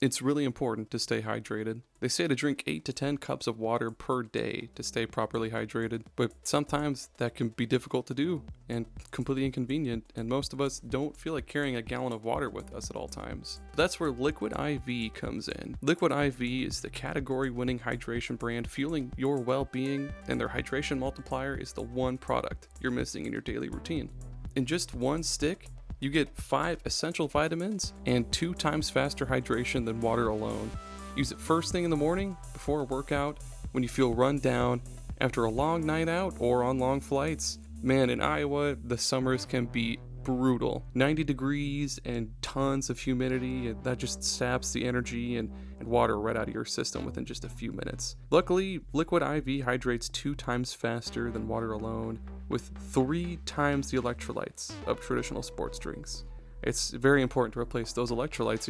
It's really important to stay hydrated. They say to drink 8 to 10 cups of water per day to stay properly hydrated, but sometimes that can be difficult to do and completely inconvenient, and most of us don't feel like carrying a gallon of water with us at all times. That's where Liquid IV comes in. Liquid IV is the category-winning hydration brand fueling your well-being, and their hydration multiplier is the one product you're missing in your daily routine. In just one stick, you get 5 essential vitamins and 2 times faster hydration than water alone. Use it first thing in the morning, before a workout, when you feel run down, after a long night out, or on long flights. Man, in Iowa, the summers can be brutal. 90 degrees and tons of humidity, and that just saps the energy and water right out of your system within just a few minutes. Luckily, Liquid IV hydrates 2 times faster than water alone, with 3 times the electrolytes of traditional sports drinks. It's very important to replace those electrolytes,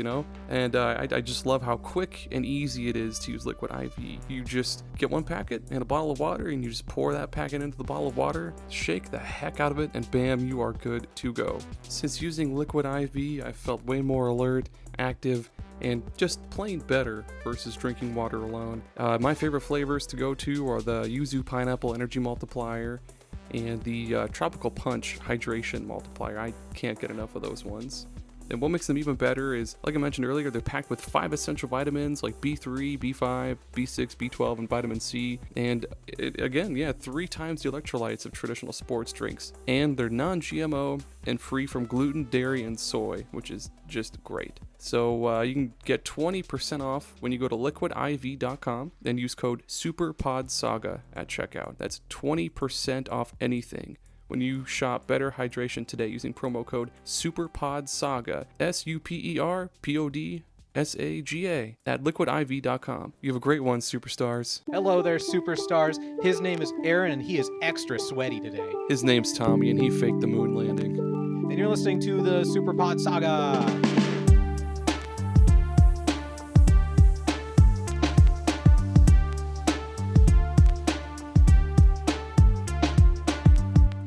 and I just love how quick and easy it is to use Liquid IV. You just get one packet and a bottle of water, and you just pour that packet into the bottle of water, shake the heck out of it, and bam, you are good to go. Since using Liquid IV, I've felt way more alert, active, and just plain better versus drinking water alone. My favorite flavors to go to are the Yuzu Pineapple Energy Multiplier and the Tropical Punch Hydration Multiplier. I can't get enough of those ones. And what makes them even better is, like I mentioned earlier, they're packed with 5 essential vitamins like B3, B5, B6, B12, and vitamin C. And again, 3 times the electrolytes of traditional sports drinks. And they're non-GMO and free from gluten, dairy, and soy, which is just great. So you can get 20% off when you go to liquidiv.com and use code SuperPod Saga at checkout. That's 20% off anything when you shop Better Hydration today using promo code SuperPod Saga, SuperPod Saga at liquidiv.com. You have a great one, superstars. Hello there, superstars. His name is Aaron, and he is extra sweaty today. His name's Tommy, and he faked the moon landing. And you're listening to the SuperPod Saga.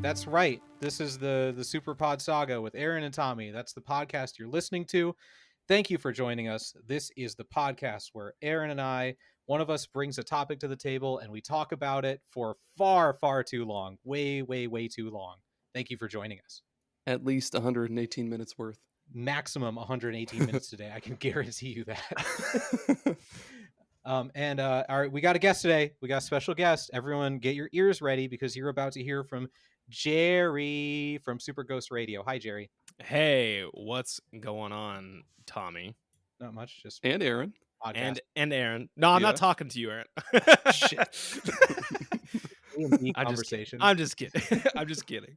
That's right. This is the SuperPod Saga with Aaron and Tommy. That's the podcast you're listening to. Thank you for joining us. This is the podcast where Aaron and I, one of us brings a topic to the table and we talk about it for far, far too long. Way, way, way too long. Thank you for joining us. At least 118 minutes worth. Maximum 118 minutes today. I can guarantee you that. All right, we got a guest today. We got a special guest. Everyone get your ears ready because you're about to hear from Gerry from Super Ghost Radio. Hi, Gerry. Hey, what's going on, Tommy? Not much, just and Aaron. Podcast. And Aaron. No, I'm not talking to you, Aaron. Shit. Conversation. I'm just kidding. I'm just kidding.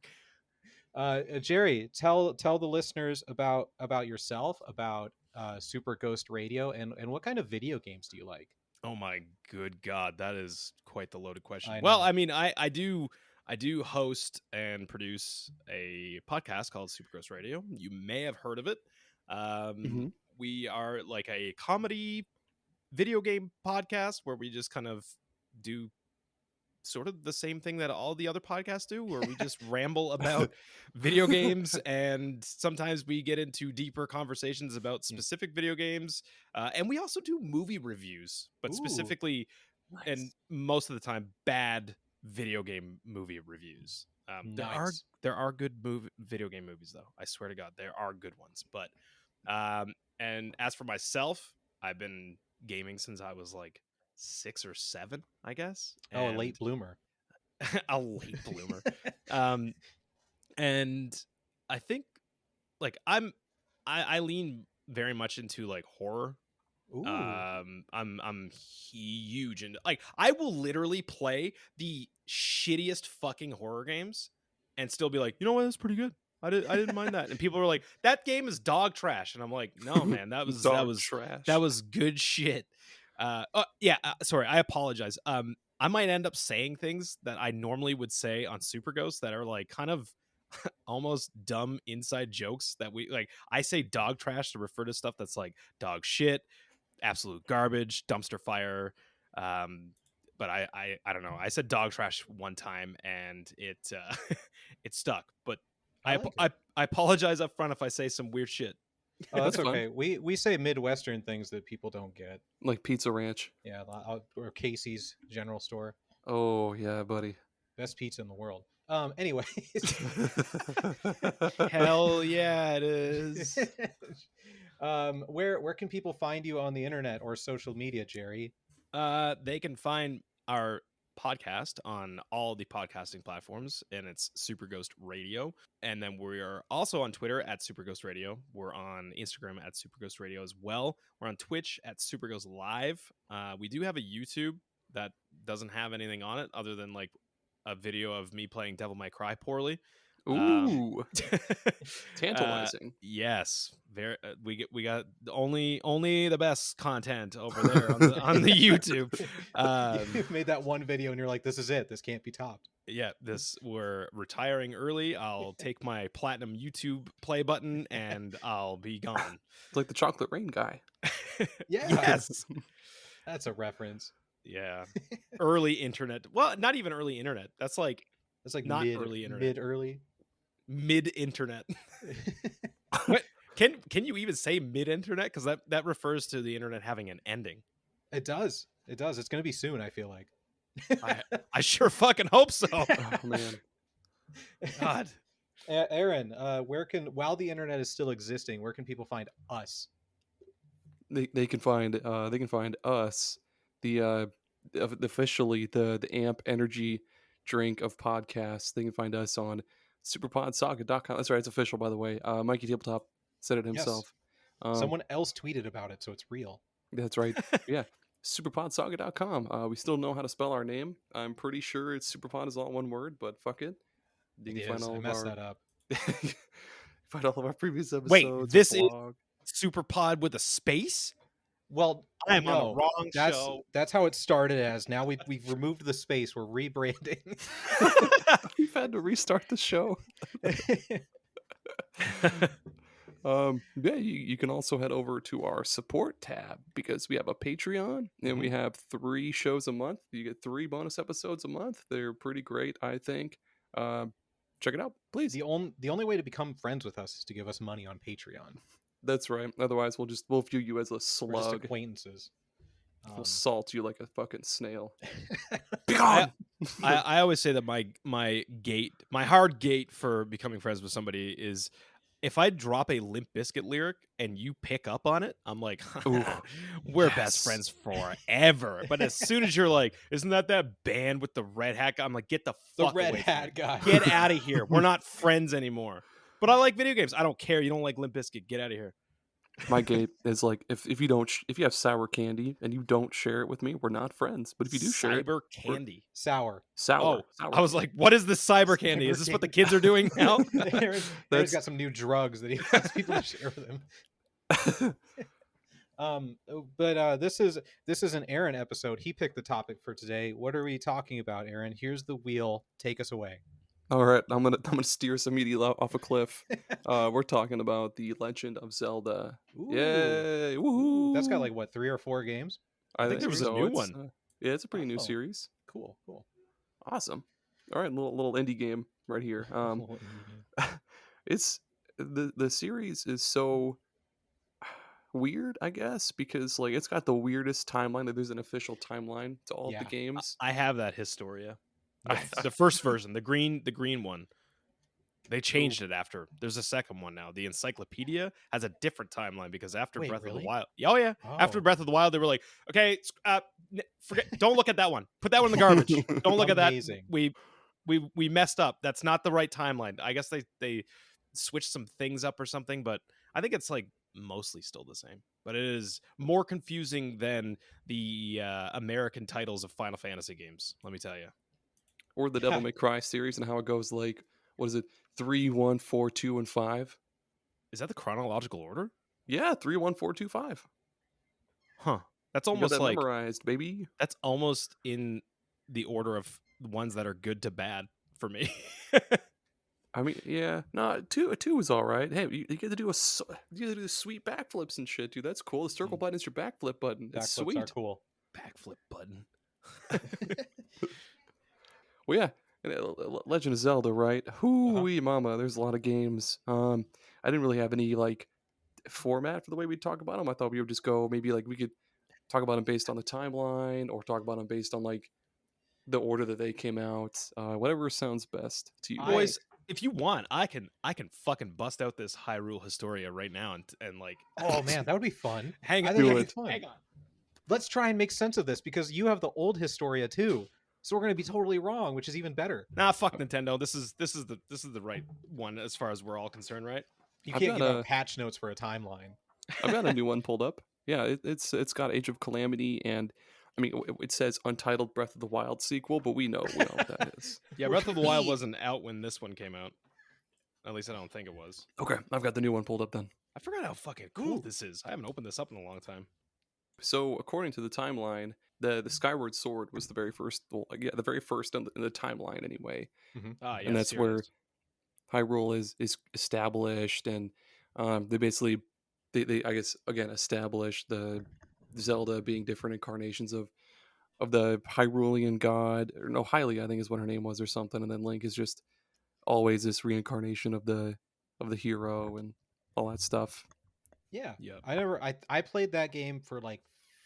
Gerry, tell the listeners about yourself, about Super Ghost Radio, and what kind of video games do you like? Oh my good God, that is quite the loaded question. I know. Well, I mean, I do host and produce a podcast called Super Ghost Radio. You may have heard of it. We are like a comedy video game podcast where we just kind of do sort of the same thing that all the other podcasts do, where we just ramble about video games, and sometimes we get into deeper conversations about specific video games, and we also do movie reviews, but specifically, nice. and most of the time, bad video game movie reviews. Nice. There are good video game movies, though. I swear to God, there are good ones. But and as for myself, I've been gaming since I was like 6 or 7, I guess. A late bloomer. A late bloomer. And I think like I lean very much into like horror. Ooh. I'm huge into, like, I will literally play the shittiest fucking horror games and still be like, you know what, that's pretty good. I didn't mind that. And people are like, that game is dog trash, and I'm like, no man, that was trash. That was good shit. Sorry, I apologize. I might end up saying things that I normally would say on Super Ghost that are like kind of almost dumb inside jokes that we like. I say dog trash to refer to stuff that's like dog shit, absolute garbage, dumpster fire. But I don't know. I said dog trash one time and it it stuck. But I apologize up front if I say some weird shit. Oh, that's That's fun. okay. We say Midwestern things that people don't get. Like Pizza Ranch. Yeah, or Casey's General Store, Oh yeah, buddy. best pizza in the world. Anyways, Hell yeah, it is. where can people find you on the internet or social media, Gerry? They can find our podcast on all the podcasting platforms, and it's Super Ghost Radio. And then we are also on Twitter at Super Ghost Radio. We're on Instagram at Super Ghost Radio as well. We're on Twitch at Super Ghost Live. We do have a YouTube that doesn't have anything on it other than like a video of me playing Devil May Cry poorly. Ooh, tantalizing. Yes, very. We got only the best content over there on the YouTube. You made that one video and you're like, this is it. This can't be topped. Yeah, we're retiring early. I'll take my platinum YouTube play button and I'll be gone. It's like the Chocolate Rain guy. Yeah. Yes. That's a reference. Yeah. Early internet. Well, not even early internet. That's like not early internet. Early. Mid internet. What can you even say mid internet? Because that refers to the internet having an ending. It does. It's going to be soon, I feel like. I sure fucking hope so. Oh man. God. Aaron, while the internet is still existing, where can people find us? They can find us, the officially the AMP energy drink of podcasts. They can find us on SuperPodSaga.com. That's right, it's official, by the way. Mikey Tabletop said it himself. Someone else tweeted about it, so it's real. That's right. Yeah. SuperPodSaga.com. We still know how to spell our name. I'm pretty sure it's SuperPod is all one word, but fuck it. You can find all I of messed our that up. find all of our previous episodes. Wait, this is blog. SuperPod with a space? Well, I'm on the wrong that's, show. That's how it started as. Now we've removed the space. We're rebranding. We've had to restart the show. Yeah, you can also head over to our support tab because we have a Patreon and we have 3 shows a month. You get 3 bonus episodes a month. They're pretty great, I think. Check it out, please. The only way to become friends with us is to give us money on Patreon. That's right. Otherwise, we'll view you as a We're just slug. acquaintances. We'll salt you like a fucking snail. Be gone! I always say that my hard gate for becoming friends with somebody is if I drop a Limp Bizkit lyric and you pick up on it, I'm like, we're best friends forever. But as soon as you're like, isn't that band with the red hat guy? I'm like, get the fuck the red away hat guy. Get out of here. We're not friends anymore. But I like video games. I don't care. You don't like Limp Bizkit. Get out of here. My gate is like if you have sour candy and you don't share it with me, we're not friends. But if you do share Cyber candy. Sour. sour. I was like, what is this cyber candy? Is this what the kids are doing now? Aaron's got some new drugs that he wants people to share with him. But this is an Aaron episode. He picked the topic for today. What are we talking about, Aaron? Here's the wheel. Take us away. All right, I'm gonna steer us immediately off a cliff. We're talking about the Legend of Zelda. Ooh. Yay! Woohoo! That's got like what, 3 or 4 games? I think there was a new one. Yeah, it's a pretty new Oh. series. Cool. Awesome. All right, little indie game right here. It's the series is so weird, I guess, because like it's got the weirdest timeline. That there's an official timeline to all of the games. I have that Historia. The first version, the green one. They changed it after. There's a second one now. The Encyclopedia has a different timeline because after Breath of the Wild. Oh yeah. After Breath of the Wild, they were like, okay, forget. Don't look at that one. Put that one in the garbage. Don't look at that. We messed up. That's not the right timeline. I guess they switched some things up or something, but I think it's like mostly still the same. But it is more confusing than the American titles of Final Fantasy games. Let me tell you. Or the Devil May Cry series and how it goes like, what is it? 3, 1, 4, 2, and 5. Is that the chronological order? Yeah, 3, 1, 4, 2, 5. Huh. That's You got almost that like memorized, baby. that's almost in the order of ones that are good to bad for me. I mean, yeah, no, two is all right. Hey, you get to do sweet backflips and shit, dude. That's cool. The circle button is your backflip button. It's Backflips sweet. are cool. Backflip button. Well, yeah, Legend of Zelda, right? Hoo-wee mama, there's a lot of games. I didn't really have any like format for the way we talk about them. I thought we would just go maybe like we could talk about them based on the timeline, or talk about them based on like the order that they came out. Whatever sounds best to you. Boys, if you want, I can fucking bust out this Hyrule Historia right now and like. Oh man, that would be fun. Hang I on, think do that'd it. be fun. hang on. Let's try and make sense of this, because you have the old Historia too. So we're going to be totally wrong, which is even better. Nah, fuck Nintendo. This is the right one as far as we're all concerned, right? You I've can't got give a- out patch notes for a timeline. I've got a new one pulled up. Yeah, it's got Age of Calamity, and I mean it says Untitled Breath of the Wild sequel, but we know what that is. Yeah, Breath of the Wild wasn't out when this one came out. At least I don't think it was. Okay, I've got the new one pulled up then. I forgot how fucking cool Ooh. this is. I haven't opened this up in a long time. So according to the timeline, the Skyward Sword was the very first, the very first in the timeline anyway. Ah, And that's here it where is. Hyrule is established, and they basically they I guess again established the Zelda being different incarnations of the Hyrulean god, or no, Hylia I think is what her name was or something, and then Link is just always this reincarnation of the hero and all that stuff. Yeah. Yep. I played that game for like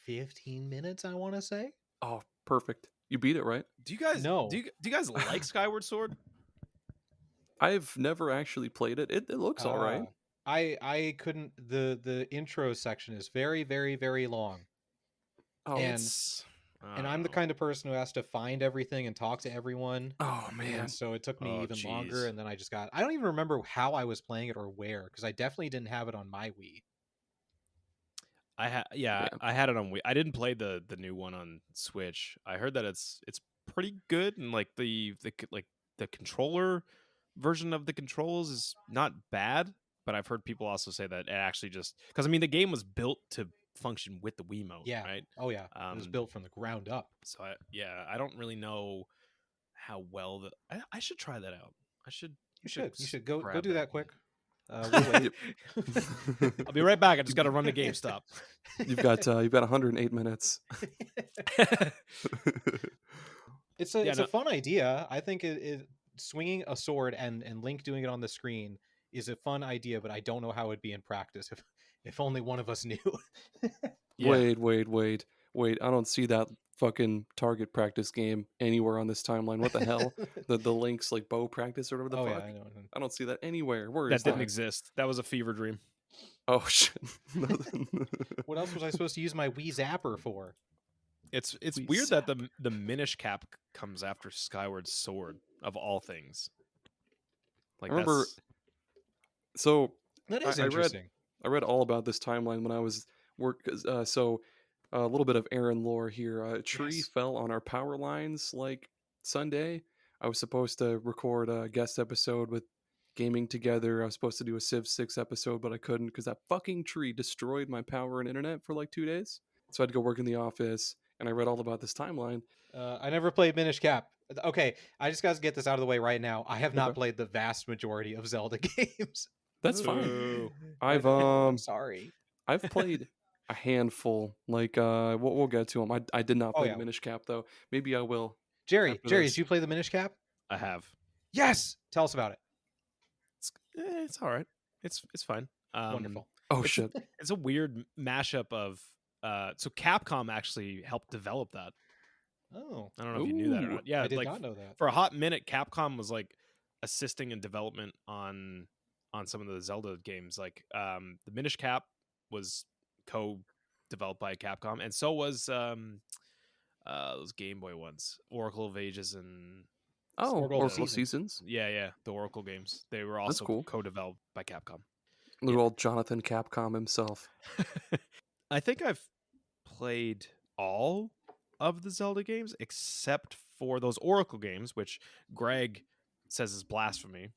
15 minutes, I want to say. Oh, perfect! You beat it, right? Do you guys No. do you guys like Skyward Sword? I've never actually played it. It looks all right. I couldn't. The intro section is very, very, very long. Oh, and It's and I'm the kind of person who has to find everything and talk to everyone. oh man, And so it took me Oh, even longer, jeez. and then I don't even remember how I was playing it or where, because I definitely didn't have it on my Wii. Yeah. I had it on Wii. I didn't play the new one on Switch. I heard that it's pretty good, and like the controller version of the controls is not bad, but I've heard people also say that it actually just, because I mean the game was built to function with the Wiimote, Yeah. right? Oh yeah, it was built from the ground up. So I don't really know how well I should try that out. You should go grab do that game. quick. We'll wait. I'll be right back. I just got to run to GameStop. you've got 108 minutes. It's Yeah, a fun idea. I think it swinging a sword and Link doing it on the screen is a fun idea, but I don't know how it'd be in practice if only one of us knew. Yeah. Wait. I don't see that fucking target practice game anywhere on this timeline. What the hell? The Link's like bow practice or whatever the Oh fuck. yeah, I know. I don't see that anywhere. Where That is didn't that? exist. That was a fever dream. Oh shit. What else was I supposed to use my Wii Zapper for? It's We weird that the Minish Cap comes after Skyward Sword of all things. Like I remember- that's- So That is I read- interesting. I read all about this timeline when I was so a little bit of Aaron lore here. A tree Yes. fell on our power lines like Sunday. I was supposed to record a guest episode with Gaming Together. I was supposed to do a Civ 6 episode, but I couldn't because that fucking tree destroyed my power and internet for like 2 days. So I had to go work in the office, and I read all about this timeline. I never played Minish Cap. Okay, I just got to get this out of the way right now. I have not Okay. played the vast majority of Zelda games. That's fine. Ooh. I've I'm sorry. I've played a handful. Like we'll get to them. I did not Oh, play yeah. the Minish Cap though. Maybe I will. Jerry, After Jerry, this. did you play the Minish Cap? I have. Yes. Tell us about it. It's all right. It's fine. Wonderful. Oh It's- shit. It's a weird mashup of so Capcom actually helped develop that. Oh, I don't know if you knew that or Ooh. not. Yeah, I did like not know that. for a hot minute, Capcom was like assisting in development on some of the Zelda games. Like the Minish Cap was co-developed by Capcom, and so was those Game Boy ones, Oracle of Ages and Oh, Oracle Oracle Seasons. Seasons. yeah, the Oracle games. They were That's also cool. co-developed by Capcom. Little old Jonathan Capcom himself. I think I've played all of the Zelda games except for those Oracle games, which Greg says is blasphemy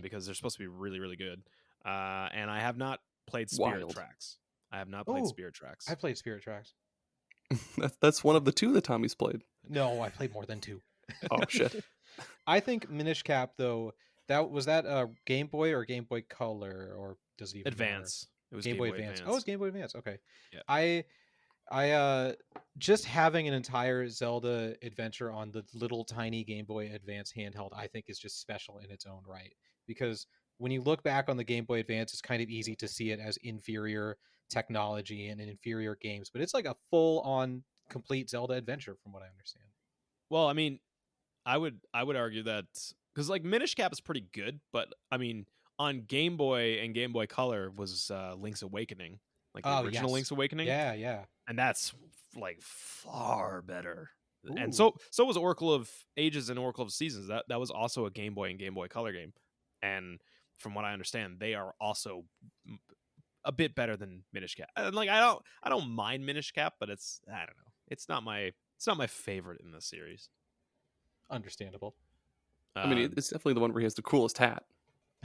because they're supposed to be really, really good. And I have not played Spirit Wild. Tracks. I have not played Ooh, Spirit Tracks. I played Spirit Tracks. That's one of the two that Tommy's played. No, I played more than 2. Oh shit. I think Minish Cap though, that Game Boy or Game Boy Color, or does it even matter? Advance. It was Game Boy Advance. Oh, it's Game Boy Advance. Okay. Yeah. I just having an entire Zelda adventure on the little tiny Game Boy Advance handheld, I think is just special in its own right, because when you look back on the Game Boy Advance, it's kind of easy to see it as inferior technology and inferior games, but it's like a full-on complete Zelda adventure from what I understand. Well, I mean, I would argue that because like Minish Cap is pretty good, but I mean on Game Boy and Game Boy Color was Link's Awakening, like the original Yes. Link's Awakening, Yeah. and that's like far better. And Ooh. so was Oracle of Ages and Oracle of Seasons. That was also a Game Boy and Game Boy Color game, and from what I understand, they are also a bit better than Minish Cap. And like I don't mind Minish Cap, but I don't know. It's not my favorite in the series. Understandable. I mean, it's definitely the one where he has the coolest hat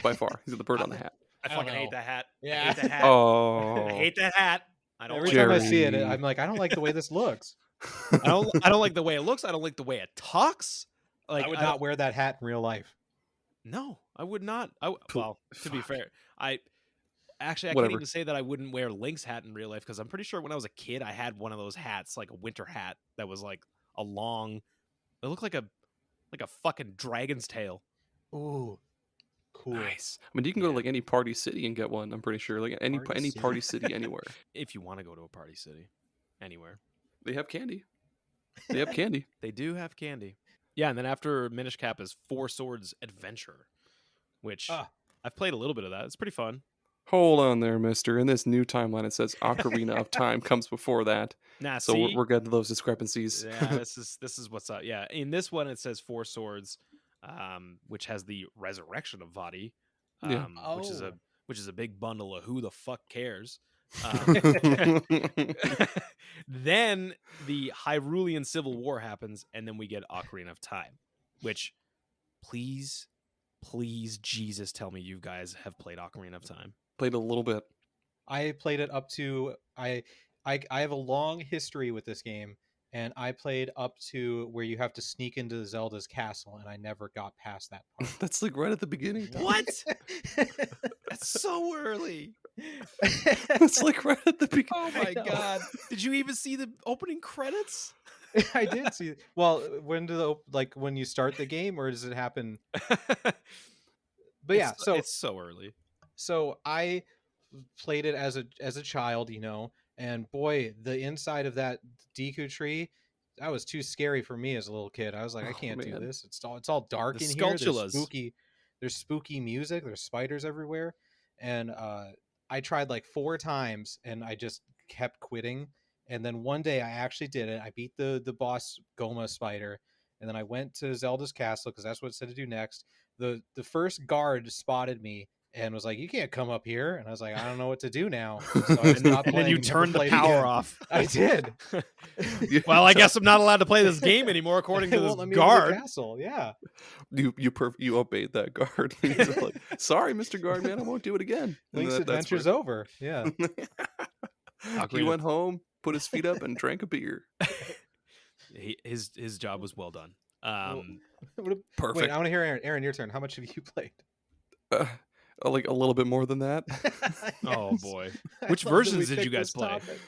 by far. He's got the bird on the hat. I fucking hate that hat. Yeah. I hate that hat. Oh, I hate that hat. I don't Every like time it. I see it, Gerry. I'm like, I don't like the way this looks. I don't like the way it looks. I don't like the way it talks. Like I would not wear that hat in real life. No, I would not. Well, to be fair, I can't Whatever. even say that I wouldn't wear Link's hat in real life because I'm pretty sure when I was a kid, I had one of those hats, like a winter hat that was like a long. It looked like a fucking dragon's tail. Ooh, cool. Nice. I mean, you can go to like any party city and get one. I'm pretty sure, like any Party city. party city anywhere. If you want to go to a party city, anywhere. They have candy. They have candy. They do have candy. Yeah, and then after Minish Cap is Four Swords Adventure, which I've played a little bit of that. It's pretty fun. Hold on there, mister. In this new timeline, it says Ocarina of Time comes before that. Nah, So see? we're getting to those discrepancies. Yeah, this is what's up. Yeah, in this one it says Four Swords, which has the resurrection of Vadi, Yeah. which is a big bundle of who the fuck cares. Then the Hyrulean Civil War happens, and then we get Ocarina of Time, which please Jesus tell me you guys have played Ocarina of Time. Played a little bit. I played it up to I have a long history with this game, and I played up to where you have to sneak into Zelda's castle, and I never got past that part. That's like right at the beginning. What? That's so early. It's like right at the beginning. Oh my god! Did you even see the opening credits? I did see. Well, when when you start the game, or does it happen? But yeah, so it's so early. So I played it as a child, and boy, the inside of that Deku tree, that was too scary for me as a little kid. I was like, I can't do this. It's all dark in here. There's spooky music. There's spiders everywhere, and I tried like 4 times, and I just kept quitting. And then one day I actually did it. I beat the boss Goma spider, and then I went to Zelda's castle because that's what it said to do next. The first guard spotted me and was like, "You can't come up here." And I was like, "I don't know what to do now." So I stopped And then you playing, never turned the played power again. off. I did. Well, I guess I'm not allowed to play this game anymore, according to They won't this let me into the guard. castle. Yeah. You obeyed that guard. He's like, sorry, Mr. Guard man, I won't do it again. And Link's that's adventure's over. Yeah. He went home, put his feet up, and drank a beer. His job was well done. Perfect. Wait, I want to hear Aaron. Aaron, your turn. How much have you played? Like a little bit more than that. Oh Yes. boy. I Which love that we versions did you picked guys this play? topic.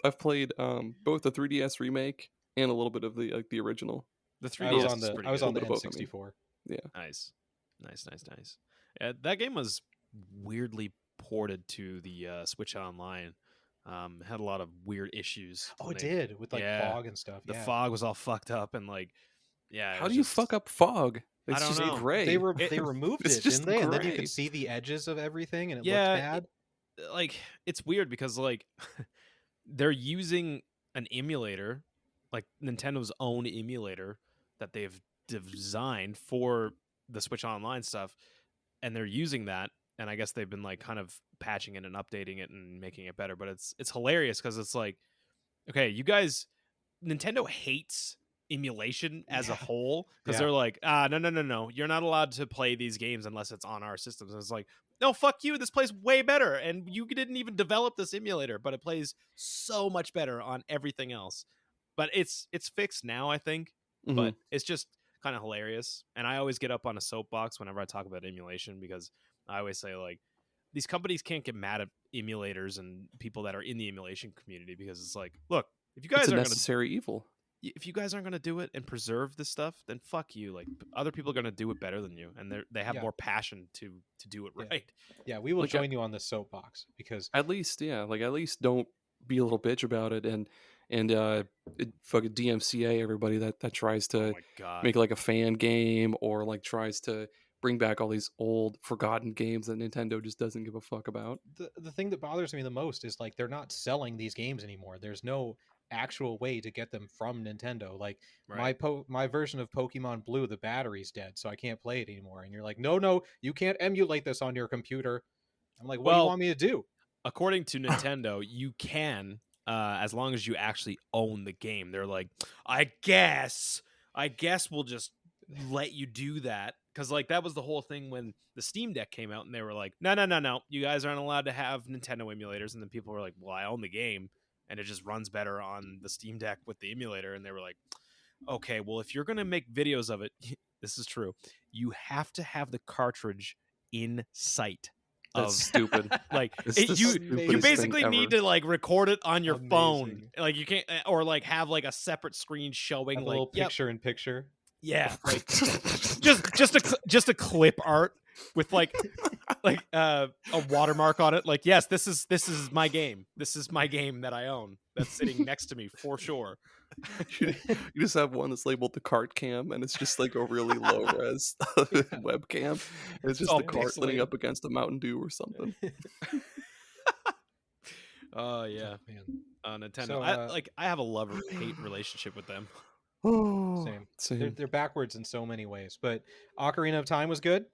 I've played both the 3DS remake and a little bit of the original. The I 3DS was is on the pretty I was good. on the Little bit of both, I mean. N64. Nice. Yeah, that game was weirdly ported to the Switch Online. Had a lot of weird issues. Oh, when it they- did with like Yeah. fog and stuff. The Yeah. fog was all fucked up and like, yeah. it How was do you just- fuck up fog? It's don't just know. gray. They removed It's it, just didn't they? And then you gray. could see the edges of everything, and it Yeah, looked bad. Like it's weird because like they're using an emulator, like Nintendo's own emulator that they've designed for the Switch Online stuff, and they're using that, and I guess they've been like kind of patching it and updating it and making it better. But it's hilarious because it's like, okay, you guys, Nintendo hates emulation as a whole because they're like, no, you're not allowed to play these games unless it's on our systems. And it's like, no, fuck you, this plays way better, and you didn't even develop this emulator, but it plays so much better on everything else. But it's fixed now, I think. Mhm. But it's just kind of hilarious, and I always get up on a soapbox whenever I talk about emulation because I always say like, these companies can't get mad at emulators and people that are in the emulation community because it's like, look, if you guys It's a are going to necessary evil. if you guys aren't going to do it and preserve this stuff, then fuck you. Like other people are going to do it better than you, and they have more passion to do it right. Yeah, we will Like, join you on the soapbox because at least don't be a little bitch about it and fucking DMCA everybody that tries Oh to my god. make like a fan game or like tries to bring back all these old forgotten games that Nintendo just doesn't give a fuck about. the thing that bothers me the most is like they're not selling these games anymore. There's no actual way to get them from Nintendo. Like Right. my version of Pokemon Blue, the battery's dead, so I can't play it anymore. And you're like, no, you can't emulate this on your computer. I'm like, what do you want me to do? According to Nintendo, you can, as long as you actually own the game. They're like, I guess we'll just let you do that. Because like that was the whole thing when the Steam Deck came out, and they were like, no, you guys aren't allowed to have Nintendo emulators. And then people were like, well, I own the game, and it just runs better on the Steam Deck with the emulator. And they were like, okay, well, if you're gonna make videos of it, this is true. You have to have the cartridge in sight. That's stupid. Like you basically need to like record it on your phone. Amazing. Like you can't, or like have like a separate screen showing Have a like little picture in picture. yeah, like just a clip art with like a watermark on it. Like yes, this is my game. This is my game that I own. That's sitting next to me for sure. you just have one that's labeled the cart cam, and it's just like a really low res webcam. And it's just all the cart leaning pixelated. up against a Mountain Dew or something. Oh yeah, man. Nintendo. So, I have a love-hate relationship with them. Oh, Same. They're backwards in so many ways. But Ocarina of Time was good.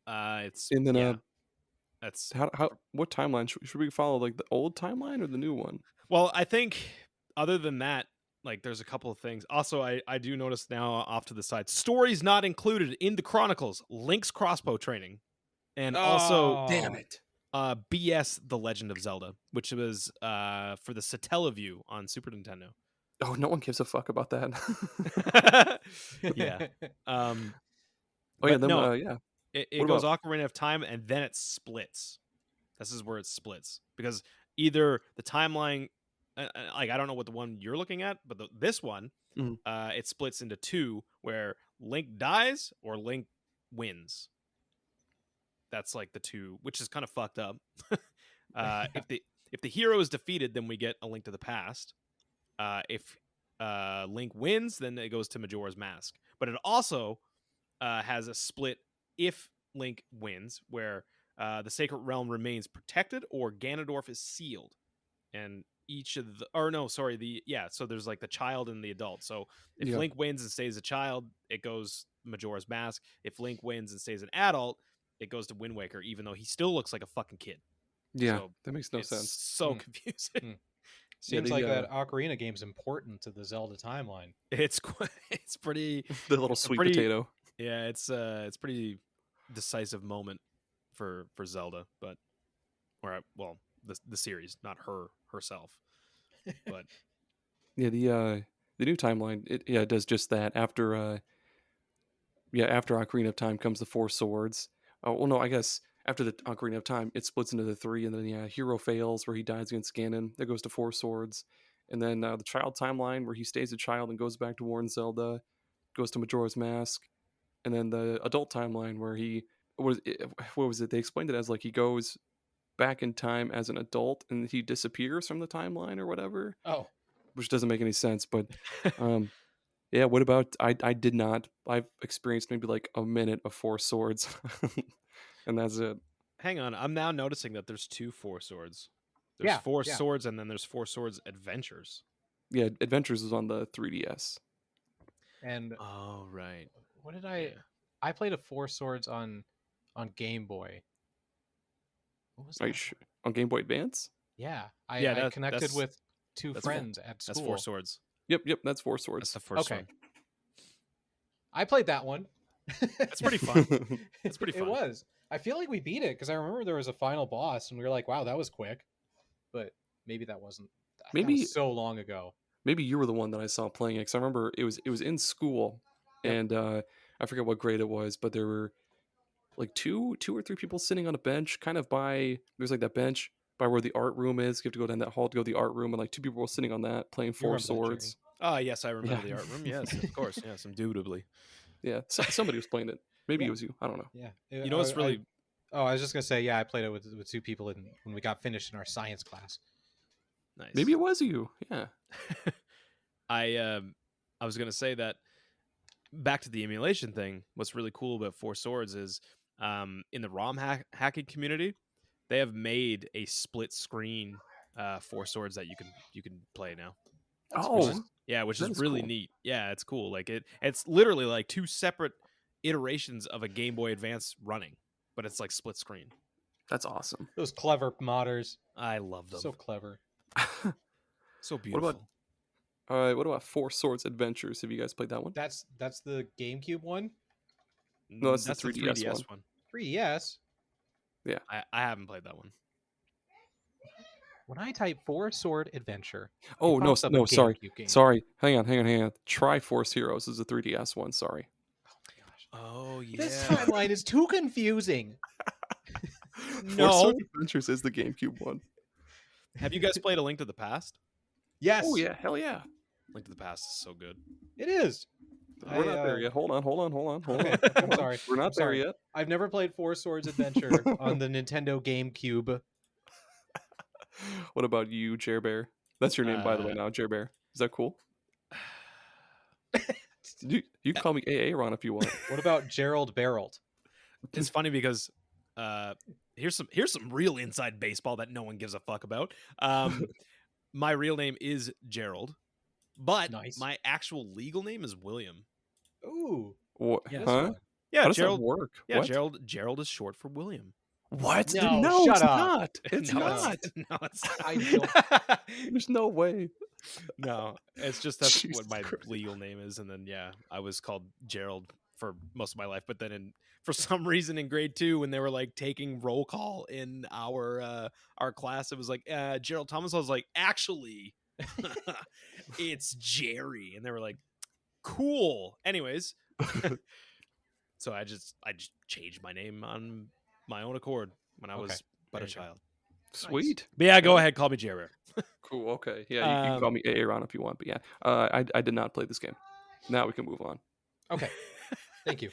It's And then yeah. That's what timeline should we follow? Like the old timeline or the new one? well, I think other than that, like there's a couple of things. Also, I do notice now off to the side, stories not included in the Chronicles, Link's crossbow training, and also Damn it. BS The Legend of Zelda, which was for the Satellaview on Super Nintendo. Oh, no one gives a fuck about that. Yeah. Oh yeah, but then no, yeah. it What goes about- Ocarina of Time, and then it splits. This is where it splits because either the timeline, like I don't know what the one you're looking at, but this one, Mhm. it splits into two, where Link dies or Link wins. That's like the two, which is kind of fucked up. If the hero is defeated, then we get A Link to the Past. If Link wins, then it goes to Majora's Mask. But it also has a split if Link wins, where the Sacred Realm remains protected or Ganondorf is sealed. And each of the, or no, sorry, so there's like the child and the adult. So if Yeah. Link wins and stays a child, it goes Majora's Mask. If Link wins and stays an adult, it goes to Wind Waker, even though he still looks like a fucking kid. Yeah, So that makes no it's sense. so confusing. Seems the, like that Ocarina game's important to the Zelda timeline. It's pretty The little sweet pretty- potato. yeah, it's pretty decisive moment for Zelda, but the series, not herself. But Yeah, the new timeline, it does just that. After Ocarina of Time comes the Four Swords. Oh well, no, I guess after the Ocarina of Time, it splits into the three, and then Hero fails where he dies against Ganon. That goes to Four Swords, and then the child timeline where he stays a child and goes back to warn Zelda, goes to Majora's Mask, and then the adult timeline where what was it? They explained it as like he goes back in time as an adult and he disappears from the timeline or whatever. Oh, Which doesn't make any sense, but yeah, what about I've experienced maybe like a minute of Four Swords and that's it. hang on, I'm now noticing that there's two Four Swords. There's Four Swords, and then there's Four Swords Adventures. Yeah, Adventures was on the 3DS. and Oh right. what did I? Yeah. I played a Four Swords on Game Boy. What was that? On Game Boy Advance? Yeah, Yeah, I connected that's- with two that's friends at school. That's Four Swords. Yep, that's Four Swords. That's the first Okay. one. I played that one. That's pretty fun. It's pretty fun. It was. I feel like we beat it because I remember there was a final boss, and we were like, "Wow, that was quick." But maybe that wasn't. That Maybe- was so long ago. Maybe you were the one that I saw playing it because I remember it was in school, Yep. and I forget what grade it was, but there were like two or three people sitting on a bench, kind of by there's like that bench by where the art room is. You have to go down that hall to go to the art room, and like two people were sitting on that playing Four remember that, Gerry. Swords. Oh, yes, I remember Yeah. the art room. Yes, of course. Yes, indubitably. Yeah, somebody was playing it. Maybe Yeah. it was you. I don't know. Yeah. You know what's really I was just gonna say, yeah, I played it with 2 people when we got finished in our science class. nice? Maybe it was you. Yeah. I was gonna say that back to the emulation thing. What's really cool about Four Swords is in the ROM hacking community, they have made a split screen Four Swords that you can play now. That's Oh, fun. Yeah, which that is is really cool. neat. Yeah, it's cool. Like it's literally like 2 separate iterations of a Game Boy Advance running, but it's like split screen. That's awesome. Those clever modders, I love them. so clever. So What beautiful. about what about Four Swords Adventures? Have you guys played that one? That's the GameCube one. No, that's the That's the 3DS one. 3DS. I haven't played that one. When I type Four Sword Adventure, Oh it no, pops up a no, sorry, GameCube game. sorry. Hang on. Triforce Heroes is a 3DS one. Sorry. Oh my gosh. Oh yeah. This timeline is too confusing. Four Swords Adventures is the GameCube one. Have you guys played A Link to the Past? Yes. Oh yeah, hell yeah. Link to the Past is so good. It is. We're not there yet. Hold on. Okay, I'm sorry. We're not I'm there sorry. yet. I've never played Four Swords Adventure on the Nintendo GameCube. What about you, Gerry? That's your name, by the way. Now, Gerry. Is that cool? You can call me AA Ron if you want. What about Gerald Barreld? It's funny because here's some real inside baseball that no one gives a fuck about. My real name is Gerald, but Nice. my actual legal name is William. Ooh. What? Yeah, Huh? fun. Yeah, How does Gerald. that work? Yeah, What? Gerald is short for William. What? No, shut it's up. not. It's No, not. No, it's I not. There's no way. No, it's just that's Jesus what my Christ. legal name is, and then yeah, I was called Gerald for most of my life. But then, for some reason, in grade 2, when they were like taking roll call in our class, it was like Gerald Thomas. I was like, actually, it's Gerry, and they were like, cool. Anyways, so I just changed my name on my own accord when I was but a There you go. child. Sweet. But yeah, go ahead, call me Gerry. Cool. Okay. Yeah, you can call me AA Ron if you want. But yeah, I did not play this game. Now we can move on. Okay. Thank you.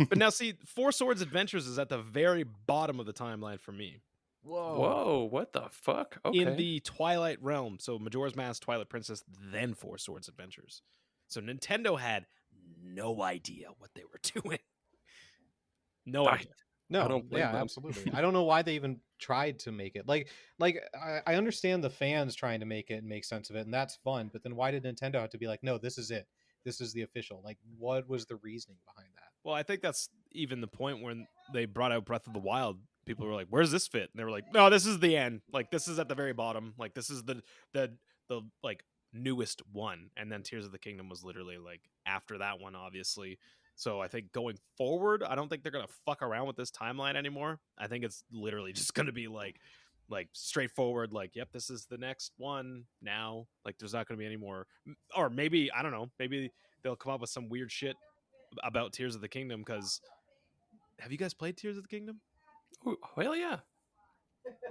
But now, see, Four Swords Adventures is at the very bottom of the timeline for me. Whoa! What the fuck? Okay. In the Twilight realm. So Majora's Mask, Twilight Princess, then Four Swords Adventures. So Nintendo had no idea what they were doing. No idea. No, I don't blame yeah, them. absolutely. I don't know why they even tried to make it. Like I understand the fans trying to make it and make sense of it, and that's fun. But then why did Nintendo have to be like, no, this is it. This is the official. Like, what was the reasoning behind that? Well, I think that's even the point when they brought out Breath of the Wild. People were like, "Where's this fit?" And they were like, "No, this is the end. Like, this is at the very bottom. Like, this is the like newest one." And then Tears of the Kingdom was literally like after that one, obviously. So I think going forward, I don't think they're gonna fuck around with this timeline anymore. I think it's literally just gonna be like straightforward. Like, yep, this is the next one now. Like, there's not gonna be any more, or maybe I don't know. Maybe they'll come up with some weird shit about Tears of the Kingdom. Because have you guys played Tears of the Kingdom? Oh, hell yeah.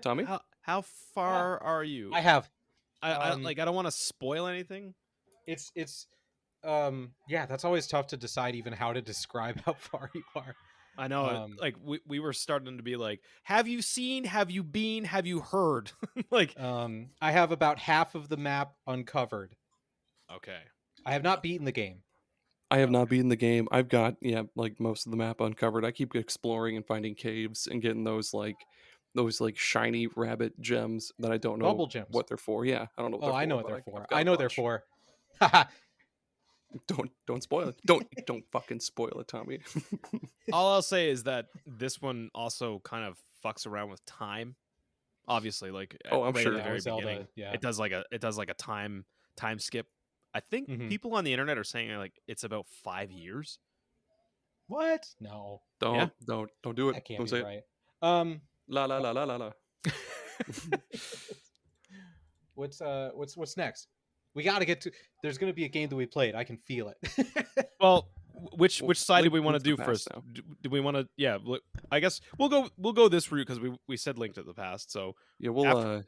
Tommy? How far are you? I have. I don't want to spoil anything. It's yeah, that's always tough to decide even how to describe how far you are. I know, like we were starting to be like, have you seen? Have you been? Have you heard? Like, I have about half of the map uncovered. okay, I have not beaten the game. I have not beaten the game. I've got like most of the map uncovered. I keep exploring and finding caves and getting those shiny rabbit gems that I don't know Bubble gems. what they're for. Yeah, I don't know. What Oh, they're for, I know what but they're I've for. got I a know they're bunch. for. Don't spoil it. Don't fucking spoil it, Tommy. all I'll say is that this one also kind of fucks around with time. Obviously, like Oh, I'm right sure. at the very Zelda, beginning, yeah. it does like a time skip. I think Mhm. people on the internet are saying like it's about 5 years. What? No, Don't do it. that can't Don't be say right. it. La la la la la la. What's next? We got to get to. There's going to be a game that we played. I can feel it. Well, which side do Link we want to to the do Past first? now. Do we want to? Yeah, I guess we'll go this route because we said Link to the Past. So Yeah, we'll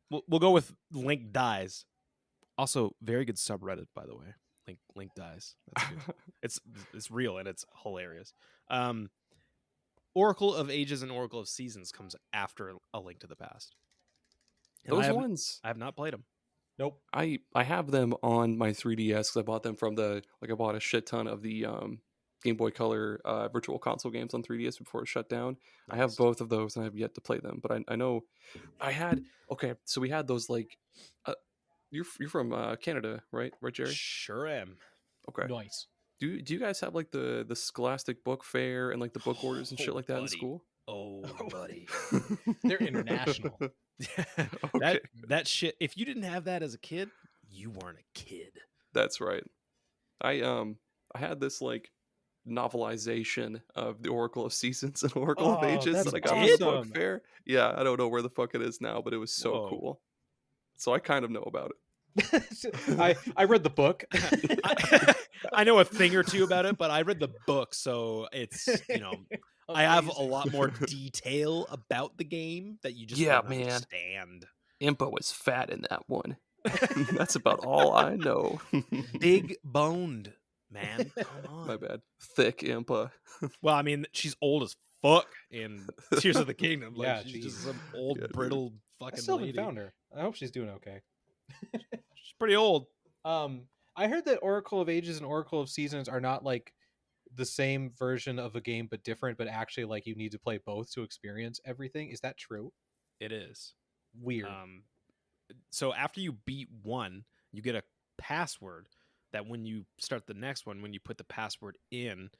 we'll go with Link dies. Also, very good subreddit, by the way. Link dies. That's good. it's real and it's hilarious. Oracle of Ages and Oracle of Seasons comes after A Link to the Past. And Those ones, I have not played them. Nope. I have them on my 3DS because I bought them from I bought a shit ton of the Game Boy Color Virtual Console games on 3DS before it shut down. Nice. I have both of those and I have yet to play them, but I know I had so we had those you're from Canada, right, Gerry? Sure am. Okay, nice. Do you guys have like the Scholastic Book Fair and like the book orders and shit like that buddy. in school? Oh, buddy. They're international. Okay. That shit, if you didn't have that as a kid, you weren't a kid. That's right. I had this like novelization of the Oracle of Seasons and Oracle of Ages that I got from the book fair. Yeah, I don't know where the fuck it is now, but it was so cool. So I kind of know about it. I read the book. I know a thing or two about it, but I read the book, so it's, I have a lot more detail about the game that you just don't understand. Impa was fat in that one. That's about all I know. Big boned, man. Come on. My bad. Thick Impa. Well, I mean, she's old as fuck in Tears of the Kingdom. Like, yeah, she's just some old, brittle fucking I still lady. haven't found her. I hope she's doing okay. She's pretty old. I heard that Oracle of Ages and Oracle of Seasons are not like the same version of a game but different, but actually like you need to play both to experience everything. Is that true? It is. Weird. So after you beat one, you get a password that when you start the next one, when you put the password in,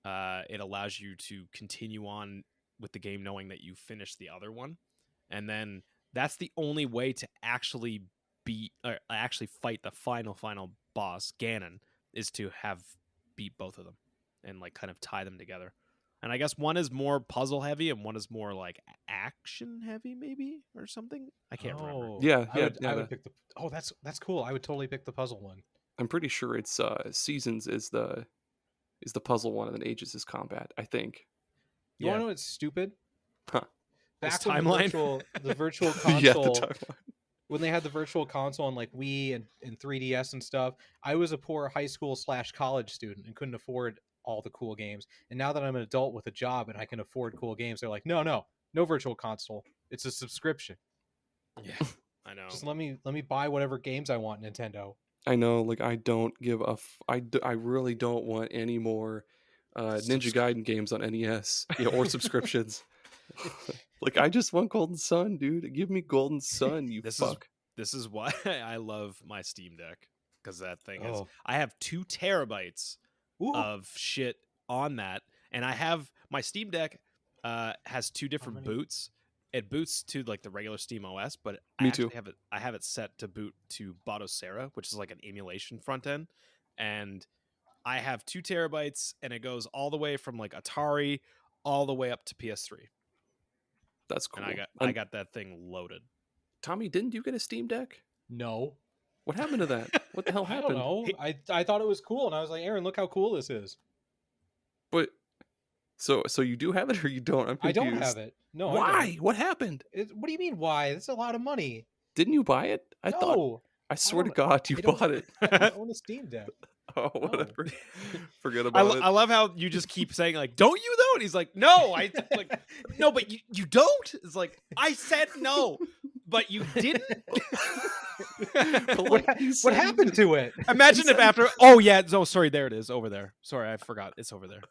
it allows you to continue on with the game knowing that you finished the other one. And then that's the only way to actually fight the final boss, Ganon, is to have beat both of them and like kind of tie them together. And I guess one is more puzzle heavy and one is more like action heavy, maybe, or something. I can't remember. Yeah, I would pick the. Oh, that's cool. I would totally pick the puzzle one. I'm pretty sure it's Seasons is the puzzle one and then Ages is combat. I think. You want to know what's stupid? Huh? Back when the virtual console. Yeah, the timeline. When they had the virtual console on like Wii and 3DS and stuff, I was a poor high school / college student and couldn't afford all the cool games. And now that I'm an adult with a job and I can afford cool games, they're like, no virtual console. It's a subscription. Yeah, I know. Just let me buy whatever games I want, Nintendo. I know, like I don't give a I really don't want any more Ninja Gaiden games on NES, or subscriptions. Like I just want Golden Sun, dude. Give me Golden Sun, you fuck. This is why I love my Steam Deck, because that thing is. I have 2 terabytes of shit on that, and I have my Steam Deck has 2 different boots. It boots to like the regular Steam OS, but I have it set to boot to Batocera, which is like an emulation front end, and I have 2 terabytes, and it goes all the way from like Atari all the way up to PS3. That's cool. And I got that thing loaded. Tommy, didn't you get a Steam Deck? No. What happened to that? What the hell happened? I don't know. I thought it was cool, and I was like, Aaron, look how cool this is. But so you do have it or you don't? I'm confused. I don't have it. No. Why? What happened? What do you mean why? That's a lot of money. Didn't you buy it? I swear to God, you bought it. I don't own a Steam Deck. Oh, whatever. Forget about it. I love how you just keep saying like, "Don't you though?" And he's like, "No, I like, no, but you don't." It's like I said no, but you didn't. What happened to it? Imagine if after. Oh yeah. Oh, sorry. There it is. Over there. Sorry, I forgot. It's over there.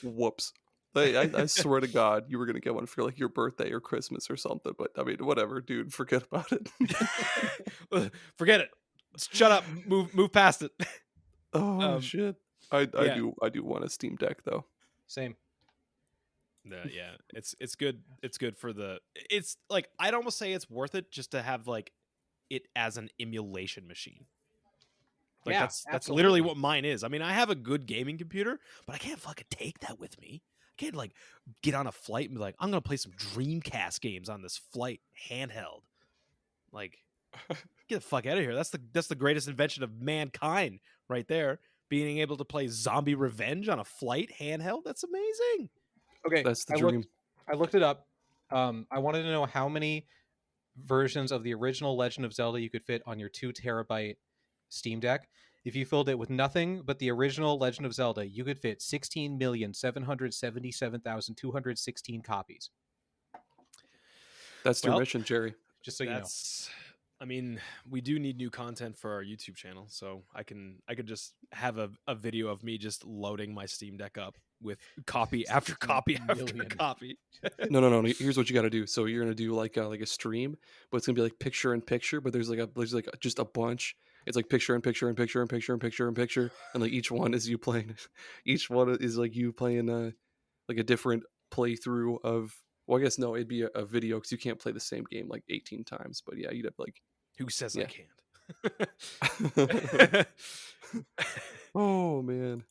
Whoops. I swear to God, you were gonna get one for like your birthday or Christmas or something. But I mean, whatever, dude. Forget about it. Forget it. Shut up. Move past it. Oh shit. I do want a Steam Deck though. Same. Yeah, it's good. It's good for it's like I'd almost say it's worth it just to have like it as an emulation machine. Like that's literally what mine is. I mean, I have a good gaming computer, but I can't fucking take that with me. I can't like get on a flight and be like, I'm gonna play some Dreamcast games on this flight handheld. Like, get the fuck out of here. That's the greatest invention of mankind right there. Being able to play Zombie Revenge on a flight handheld. That's amazing. Okay, that's the dream. I looked it up. I wanted to know how many versions of the original Legend of Zelda you could fit on your 2 terabyte Steam Deck. If you filled it with nothing but the original Legend of Zelda, you could fit 16,777,216 copies. That's your Well, mission, Gerry. just so you know. That's. I mean, we do need new content for our YouTube channel, so I could just have a video of me just loading my Steam Deck up with copy after copy after million. copy. No. Here's what you got to do. So you're gonna do like a stream, but it's gonna be like picture in picture. But there's like just a bunch. It's like picture in picture and picture in picture and picture in picture, and like each one is you playing. Each one is like you playing like a different playthrough of. Well, I guess no, it'd be a video because you can't play the same game like 18 times. But yeah, you'd have like. Who says Yeah. I can't? Oh man.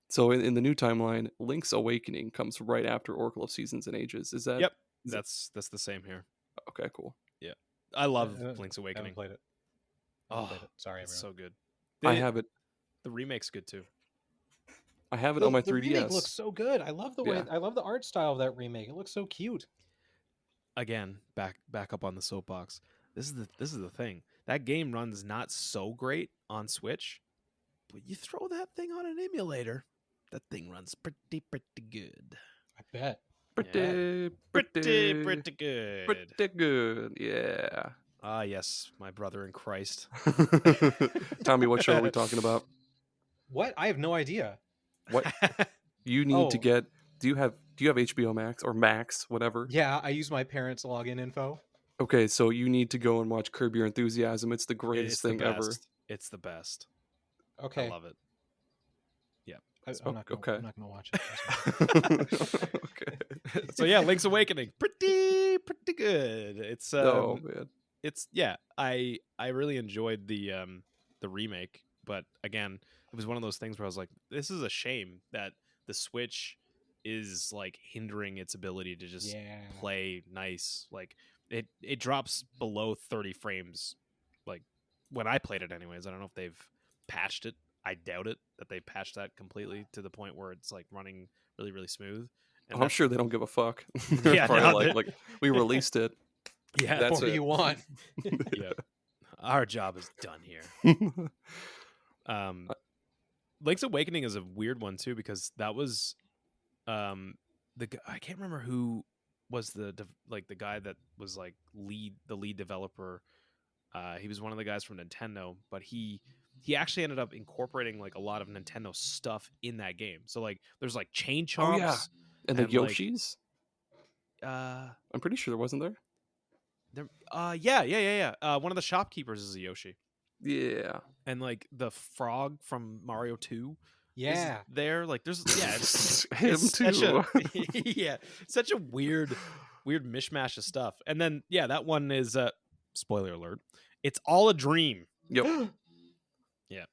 So in the new timeline, Link's Awakening comes right after Oracle of Seasons and Ages. Is that? Yep, is it- that's the same here. Okay, cool. I love Link's I haven't Awakening. played it. Oh, Sorry, it's everyone. so good. I have it. The remake's good too. I have it on my The 3DS. remake looks so good. I love the way. Yeah. I love the art style of that remake. It looks so cute. Again, back up on the soapbox. This is the thing. That game runs not so great on Switch, but you throw that thing on an emulator, that thing runs pretty good. I bet. Pretty good. pretty good. Yeah. Ah, yes, my brother in Christ. Tommy, what show are we talking about? What? I have no idea. What you need to Oh. get? Do you have HBO Max or Max, whatever? Yeah, I use my parents' login info. Okay, so you need to go and watch Curb Your Enthusiasm. It's the greatest It's the thing ever. best. It's the best. Okay, I love it. I'm not gonna, okay. I'm not gonna watch it. Okay. So yeah, Link's Awakening, pretty good. It's Oh man. it's I really enjoyed the remake, but again, it was one of those things where I was like, this is a shame that the Switch is like hindering its ability to just Yeah. play nice. Like it drops below 30 frames. Like when I played it anyways. I don't know if they've patched it. I doubt it that they patched that completely to the point where it's like running really, really smooth. And I'm that's- sure they don't give a fuck. Yeah, Probably no, like we released it. yeah, That's what do it. you want? yeah. Our job is done here. Link's Awakening is a weird one too because that was I can't remember who was the guy that was like the lead developer. He was one of the guys from Nintendo, but he actually ended up incorporating like a lot of Nintendo stuff in that game. So like there's like chain chomps. Oh, yeah. And the and, like, Yoshis? uh I'm pretty sure there wasn't there. there yeah. One of the shopkeepers is a Yoshi. Yeah. And like the frog from Mario 2 Yeah. is there. Like there's it's Him it's too. such a, yeah, such a weird mishmash of stuff. And then yeah, that one is spoiler alert. It's all a dream. Yep. Yeah. Yep,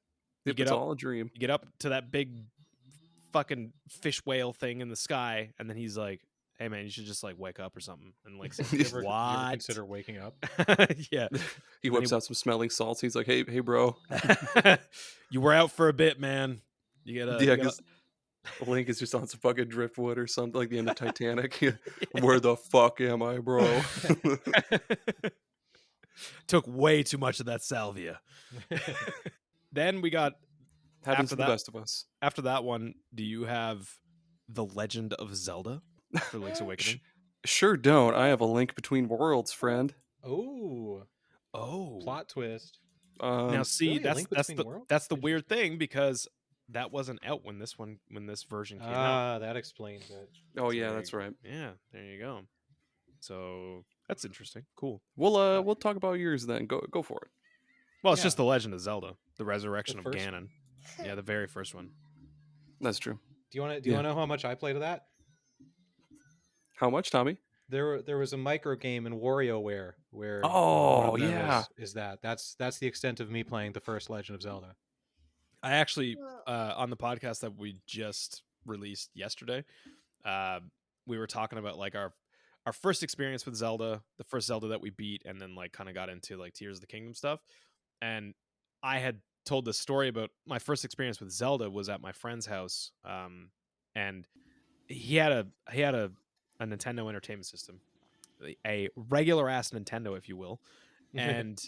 get it's up- all a dream. You get up to that big fucking fish whale thing in the sky, and then he's like, "Hey man, you should just like wake up or something." And like, You ever what? consider waking up? Yeah. He whips out some smelling salts. He's like, "Hey, bro." You were out for a bit, man. You gotta. Yeah, you gotta- because Link is just on some fucking driftwood or something like the end of Titanic. Where the fuck am I, bro? Took way too much of that salvia. Then we got Happens After to the that- best of us. after that one. Do you have the Legend of Zelda for Link's Awakening? Sure don't. I have a link between worlds, friend. Oh, Oh, plot twist. now see really? A Link that's Between the Worlds? that's the weird thing because that wasn't out when this version came out. That explains it. Oh So yeah, there that's you- right. Yeah, there you go. So that's interesting. Cool. We'll talk about yours then. Go for it. Well, it's Yeah. just the Legend of Zelda, the Resurrection The of first Ganon. Yeah, the very first one. That's true. Do you want to Yeah. know how much I played of that? How much, Tommy? There was a micro game in WarioWare where Oh, one of them yeah. is that's the extent of me playing the first Legend of Zelda. I actually on the podcast that we just released yesterday, we were talking about like our first experience with Zelda, the first Zelda that we beat, and then like kind of got into like Tears of the Kingdom stuff. And I had told this story about my first experience with Zelda was at my friend's house, and he had a Nintendo Entertainment System, a regular ass Nintendo, if you will, and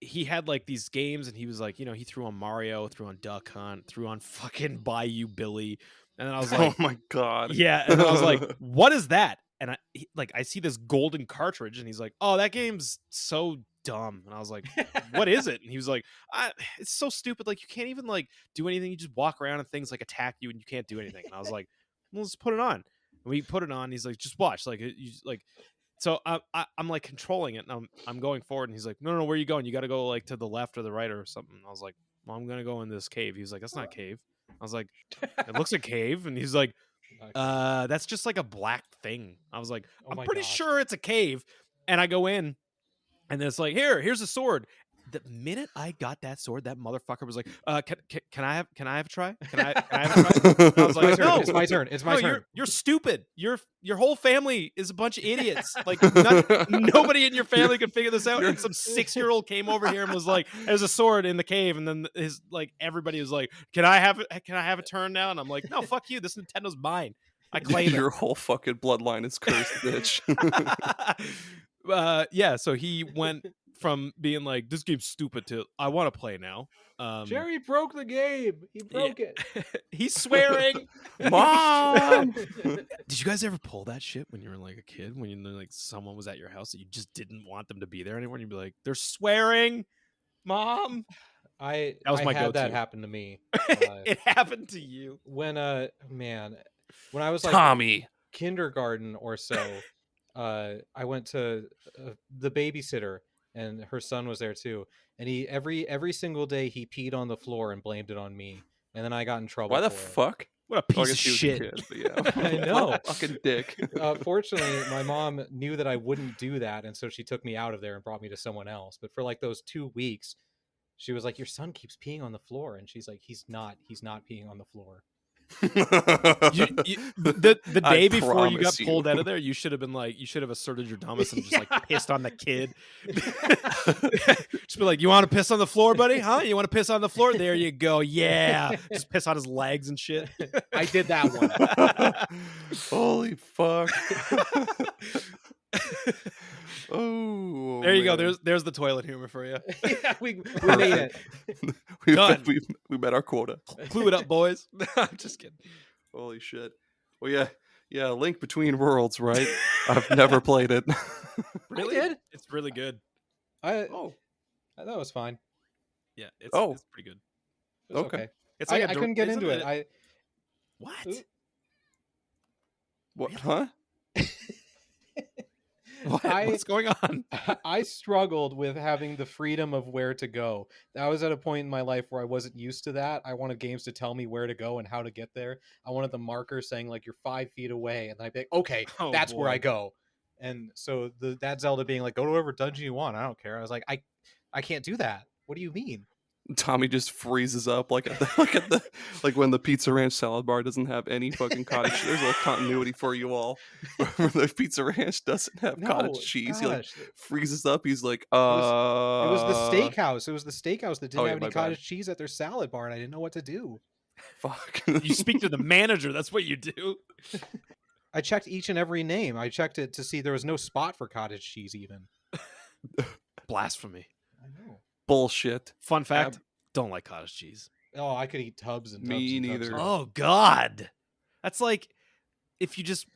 he had like these games, and he was like, he threw on Mario, threw on Duck Hunt, threw on fucking Bayou Billy, and then I was like, oh my god, yeah, and then I was like, what is that? And I see this golden cartridge, and he's like, oh, that game's so dumb, and I was like, what is it? And he was like, it's so stupid, like you can't even like do anything, you just walk around and things like attack you and you can't do anything. And I was like, well, let's put it on. And we put it on, and he's like, just watch, like you like. So I'm like controlling it, and I'm going forward, and he's like, no, where are you going? You got to go like to the left or the right or something. And I was like, well, I'm gonna go in this cave. He was like, that's not a cave. I was like, it looks like a cave. And he's like, that's just like a black thing. I was like, I'm pretty sure it's a cave. And I go in, and it's like, here's a sword. The minute I got that sword, that motherfucker was like, can I have a try? Can I have a try? I was like, no, it's my turn. It's my turn. You're stupid. Your whole family is a bunch of idiots. Like nobody in your family could figure this out. And some 6-year-old came over here and was like, there's a sword in the cave. And then everybody was like, can I have a turn now? And I'm like, no, fuck you. This Nintendo's mine. I claim your whole fucking bloodline is cursed, bitch. Yeah, so he went from being like, this game's stupid to I want to play now. Jerry broke the game. He broke it. He's swearing. Mom. Did you guys ever pull that shit when you were like a kid, when you like someone was at your house that you just didn't want them to be there anymore, and you'd be like, they're swearing, Mom? That had that happen to me. It happened to you when I was like Tommy kindergarten or so. I went to the babysitter, and her son was there too. And he every single day he peed on the floor and blamed it on me. And then I got in trouble. Why the fuck? What a piece of shit! I know, fucking dick. Fortunately, my mom knew that I wouldn't do that, and so she took me out of there and brought me to someone else. But for like those 2 weeks, she was like, "Your son keeps peeing on the floor," and she's like, "He's not peeing on the floor." The day before you got pulled out of there, you should have asserted your dominance and just like pissed on the kid. Just be like, you want to piss on the floor, buddy? Huh? You want to piss on the floor? There you go. Yeah. Just piss on his legs and shit. I did that one. Holy fuck. Oh, there you go. There's the toilet humor for you. Yeah, we made it. We met our quota. Clue it up, boys. I'm just kidding. Holy shit. Well, yeah. Link Between Worlds, right? I've never played it. Really? It's really good. I thought it was fine. Yeah. It's pretty good. It was okay. It's like I couldn't get into it. What? Ooh. What? Huh? What's going on? I struggled with having the freedom of where to go. I was at a point in my life where I wasn't used to that. I wanted games to tell me where to go and how to get there. I wanted the marker saying like you're 5 feet away, and I'd be like, okay, that's where I go. And so that Zelda being like, go to whatever dungeon you want. I don't care. I was like, I can't do that. What do you mean? Tommy just freezes up like when the Pizza Ranch salad bar doesn't have any fucking cottage. There's a little continuity for you all. Where the Pizza Ranch doesn't have cottage cheese, he like freezes up. He's like, It was the steakhouse. It was the steakhouse that didn't have any cottage cheese at their salad bar, and I didn't know what to do. Fuck. You speak to the manager. That's what you do. I checked each and every name. I checked it to see there was no spot for cottage cheese even. Blasphemy. I know. Bullshit. Fun fact, don't like cottage cheese. Oh, I could eat tubs and tubs. Me and neither. Tubs. Oh God, that's like if you just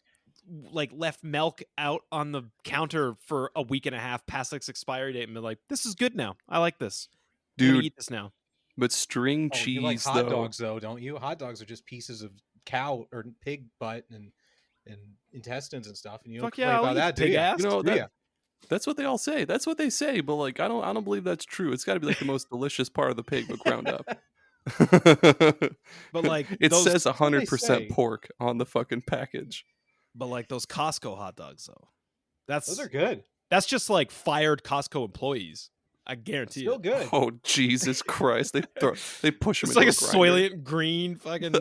like left milk out on the counter for a week and a half past its expiry date and be like, this is good now. I like this. I'm gonna eat this now. But string cheese, you like hot dogs though, don't you? Hot dogs are just pieces of cow or pig butt and intestines and stuff, and you don't complain about that, do you? Ass, that's what they all say. That's what they say, but like I don't believe that's true. It's got to be like the most delicious part of the pig, but ground up. But like it says 100% pork on the fucking package. But like those Costco hot dogs though, those are good. That's just like fired Costco employees. I guarantee Still good. Oh Jesus Christ! They push them. It's like a soylent green fucking.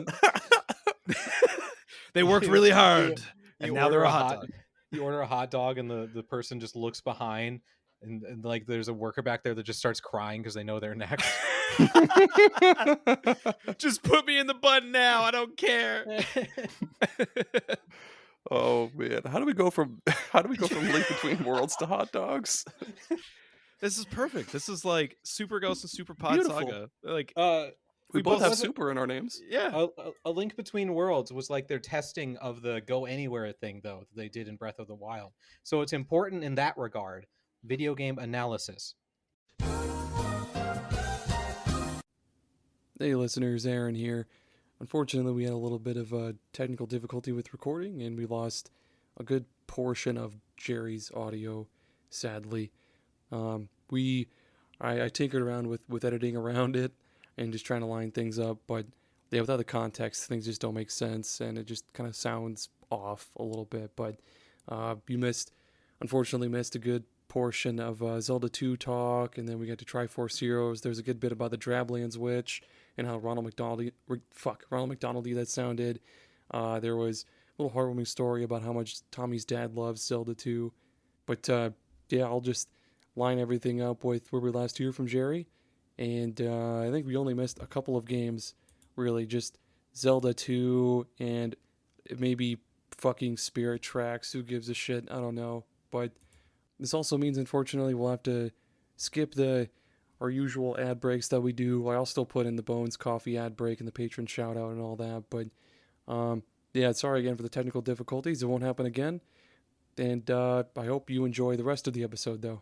They worked really hard, and now they're a hot dog. You order a hot dog, and the person just looks behind, and like there's a worker back there that just starts crying because they know they're next. Just put me in the bun now. I don't care. Oh man, how do we go from Link Between Worlds to hot dogs? This is perfect. This is like Super Ghost and Super Pod Beautiful. Saga. Like We we both both have wasn't- super in our names. yeah. A Link Between Worlds was like their testing of the Go Anywhere thing, though, that they did in Breath of the Wild. So it's important in that regard. Video game analysis. Hey listeners, Aaron here. Unfortunately, we had a little bit of a technical difficulty with recording, and we lost a good portion of Gerry's audio, sadly. I tinkered around with editing around it and just trying to line things up, but yeah, without the context, things just don't make sense, and it just kind of sounds off a little bit. But you unfortunately missed a good portion of Zelda 2 talk, and then we got to Triforce Heroes. There's a good bit about the Drablands Witch and how Ronald McDonald that sounded. There was a little heartwarming story about how much Tommy's dad loves Zelda 2. But yeah, I'll just line everything up with where we last hear from Gerry. And I think we only missed a couple of games, really, just Zelda 2 and maybe fucking Spirit Tracks. Who gives a shit? I don't know. But this also means, unfortunately, we'll have to skip our usual ad breaks that we do. I'll still put in the Bones Coffee ad break and the patron shout out and all that. But yeah, sorry again for the technical difficulties. It won't happen again. And I hope you enjoy the rest of the episode, though.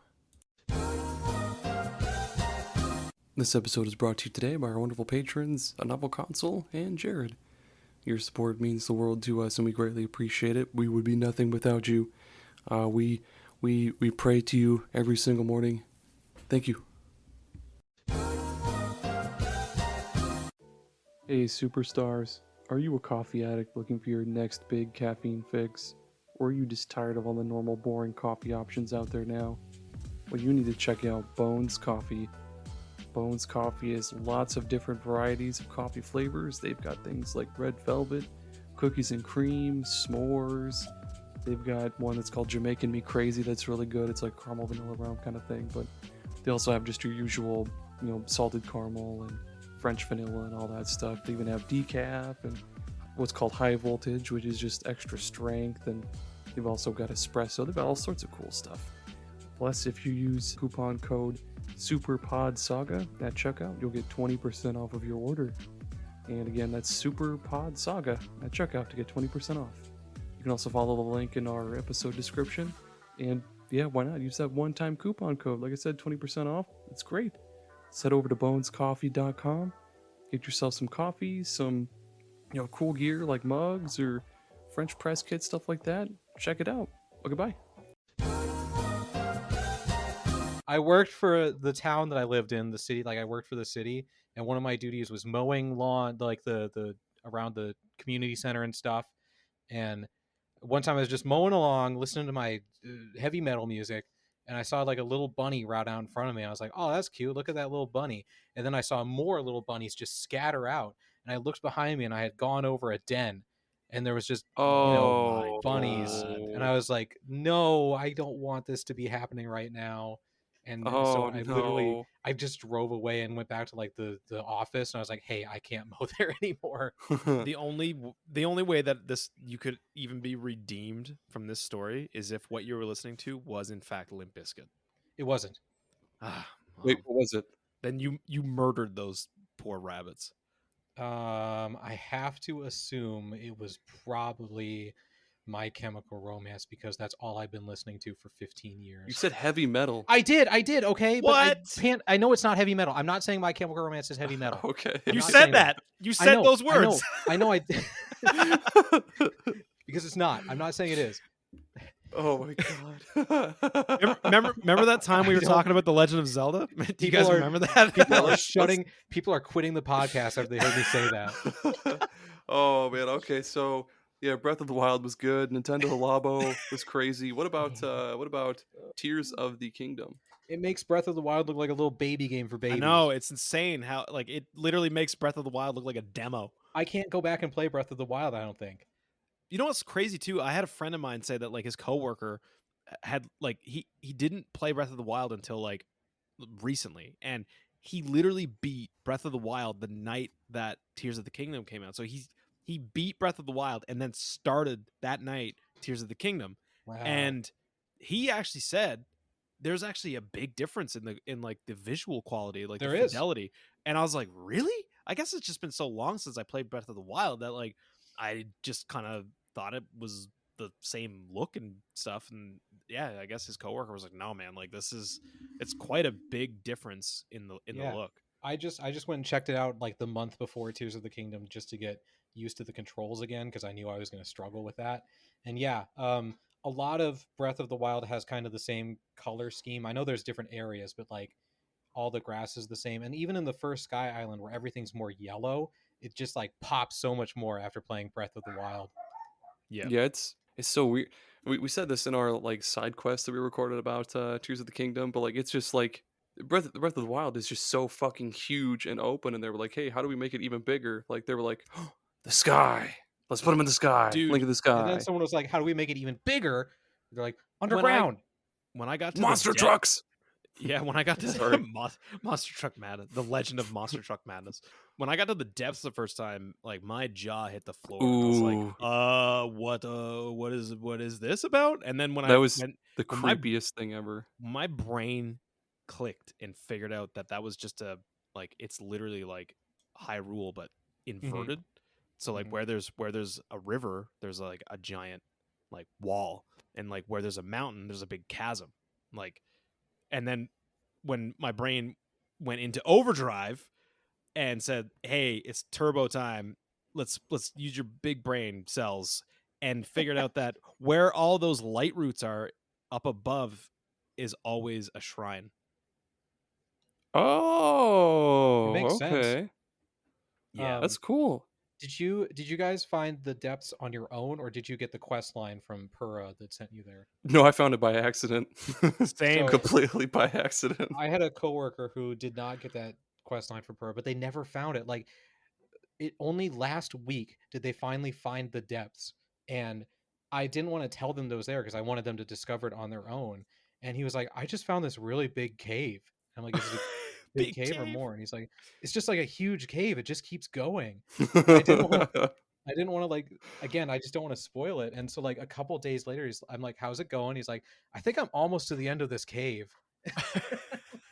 This episode is brought to you today by our wonderful patrons, A Novel Console and Jared. Your support means the world to us, and we greatly appreciate it. We would be nothing without you. We pray to you every single morning. Thank you. Hey, superstars. Are you a coffee addict looking for your next big caffeine fix? Or are you just tired of all the normal boring coffee options out there now? Well, you need to check out Bones Coffee. Bones Coffee has lots of different varieties of coffee flavors. They've got things like red velvet, cookies and cream, s'mores. They've got one that's called Jamaican Me Crazy that's really good. It's like caramel vanilla rum kind of thing. But they also have just your usual, salted caramel and French vanilla and all that stuff. They even have decaf and what's called high voltage, which is just extra strength. And they've also got espresso. They've got all sorts of cool stuff. Plus, if you use coupon code SuperPod Saga at checkout, you'll get 20% off of your order. And again, that's SuperPod Saga at checkout to get 20% off. You can also follow the link in our episode description. And yeah, why not? Use that one-time coupon code. Like I said, 20% off. It's great. Just head over to bonescoffee.com. Get yourself some coffee, some cool gear like mugs or French press kits, stuff like that. Check it out. Okay, bye. I worked for the town that I lived in, the city. Like I worked for the city, and one of my duties was mowing lawn, like the around the community center and stuff. And one time I was just mowing along, listening to my heavy metal music, and I saw like a little bunny right out in front of me. I was like, "Oh, that's cute! Look at that little bunny!" And then I saw more little bunnies just scatter out, and I looked behind me, and I had gone over a den, and there was just bunnies, and I was like, "No, I don't want this to be happening right now." And so I just drove away and went back to like the office, and I was like, "Hey, I can't mow there anymore." The only way that you could even be redeemed from this story is if what you were listening to was in fact Limp Bizkit. It wasn't. Wait, what was it? Then you murdered those poor rabbits. I have to assume it was probably My Chemical Romance, because that's all I've been listening to for 15 years. You said heavy metal. I did, okay? What? But I know it's not heavy metal. I'm not saying My Chemical Romance is heavy metal. Okay. You not said saying that. You said those words. I know. Because it's not. I'm not saying it is. Oh my god. remember that time we were talking about the Legend of Zelda? Do you guys remember that? People are quitting the podcast after they heard me say that. Oh man. Okay. So yeah, Breath of the Wild was good. Nintendo Labo was crazy. What about Tears of the Kingdom? It makes Breath of the Wild look like a little baby game for babies. I know, it's insane how it literally makes Breath of the Wild look like a demo. I can't go back and play Breath of the Wild, I don't think. You know what's crazy too? I had a friend of mine say that his coworker had he didn't play Breath of the Wild until recently, and he literally beat Breath of the Wild the night that Tears of the Kingdom came out. So he beat Breath of the Wild and then started that night Tears of the Kingdom. Wow. And he actually said there's actually a big difference in like the visual quality, like There the is. fidelity. And I was like, really? I guess it's just been so long since I played Breath of the Wild that like I just kind of thought it was the same look and stuff. And yeah, I guess his coworker was like, no man, like it's quite a big difference in the look. I just went and checked it out like the month before Tears of the Kingdom just to get used to the controls again, because I knew I was going to struggle with that. And yeah, a lot of Breath of the Wild has kind of the same color scheme. I know there's different areas, but like all the grass is the same. And even in the first Sky Island where everything's more yellow, it just like pops so much more after playing Breath of the Wild. Yeah, it's so weird. We said this in our like side quest that we recorded about Tears of the Kingdom, but like it's just like Breath of the Wild is just so fucking huge and open, and they were like, hey, how do we make it even bigger? Like they were like, oh, the sky. Let's put him in the sky. Dude. Link in the sky. And then someone was like, how do we make it even bigger? They're like, When underground. When I got to Monster trucks. Yeah, when I got to Sorry. Monster Truck Madness, the Legend of Monster Truck Madness. When I got to the depths the first time, like my jaw hit the floor. I was like, what is this about? And then when That was went, the when my creepiest thing ever. my brain clicked and figured out that was just it's literally like Hyrule but inverted. So like where there's a river, there's like a giant like wall, and like where there's a mountain, there's a big chasm. Like, and then when my brain went into overdrive and said, "Hey, it's turbo time. Let's use your big brain cells," and figured out that where all those light roots are up above is always a shrine. Oh, It makes sense. okay. Yeah. That's cool. Did you guys find the depths on your own, or did you get the quest line from Pura that sent you there? No, I found it by accident. Same. So- Completely by accident. I had a coworker who did not get that quest line from Pura, but they never found it. Like, it only last week did they finally find the depths, and I didn't want to tell them those there because I wanted them to discover it on their own. And he was like, "I just found this really big cave." I'm like, "Is it a big cave or more?" And he's like, "It's just like a huge cave. It just keeps going." I didn't want to like, again, I just don't want to spoil it. And so like a couple days later, I'm like, "How's it going?" He's like, "I think I'm almost to the end of this cave."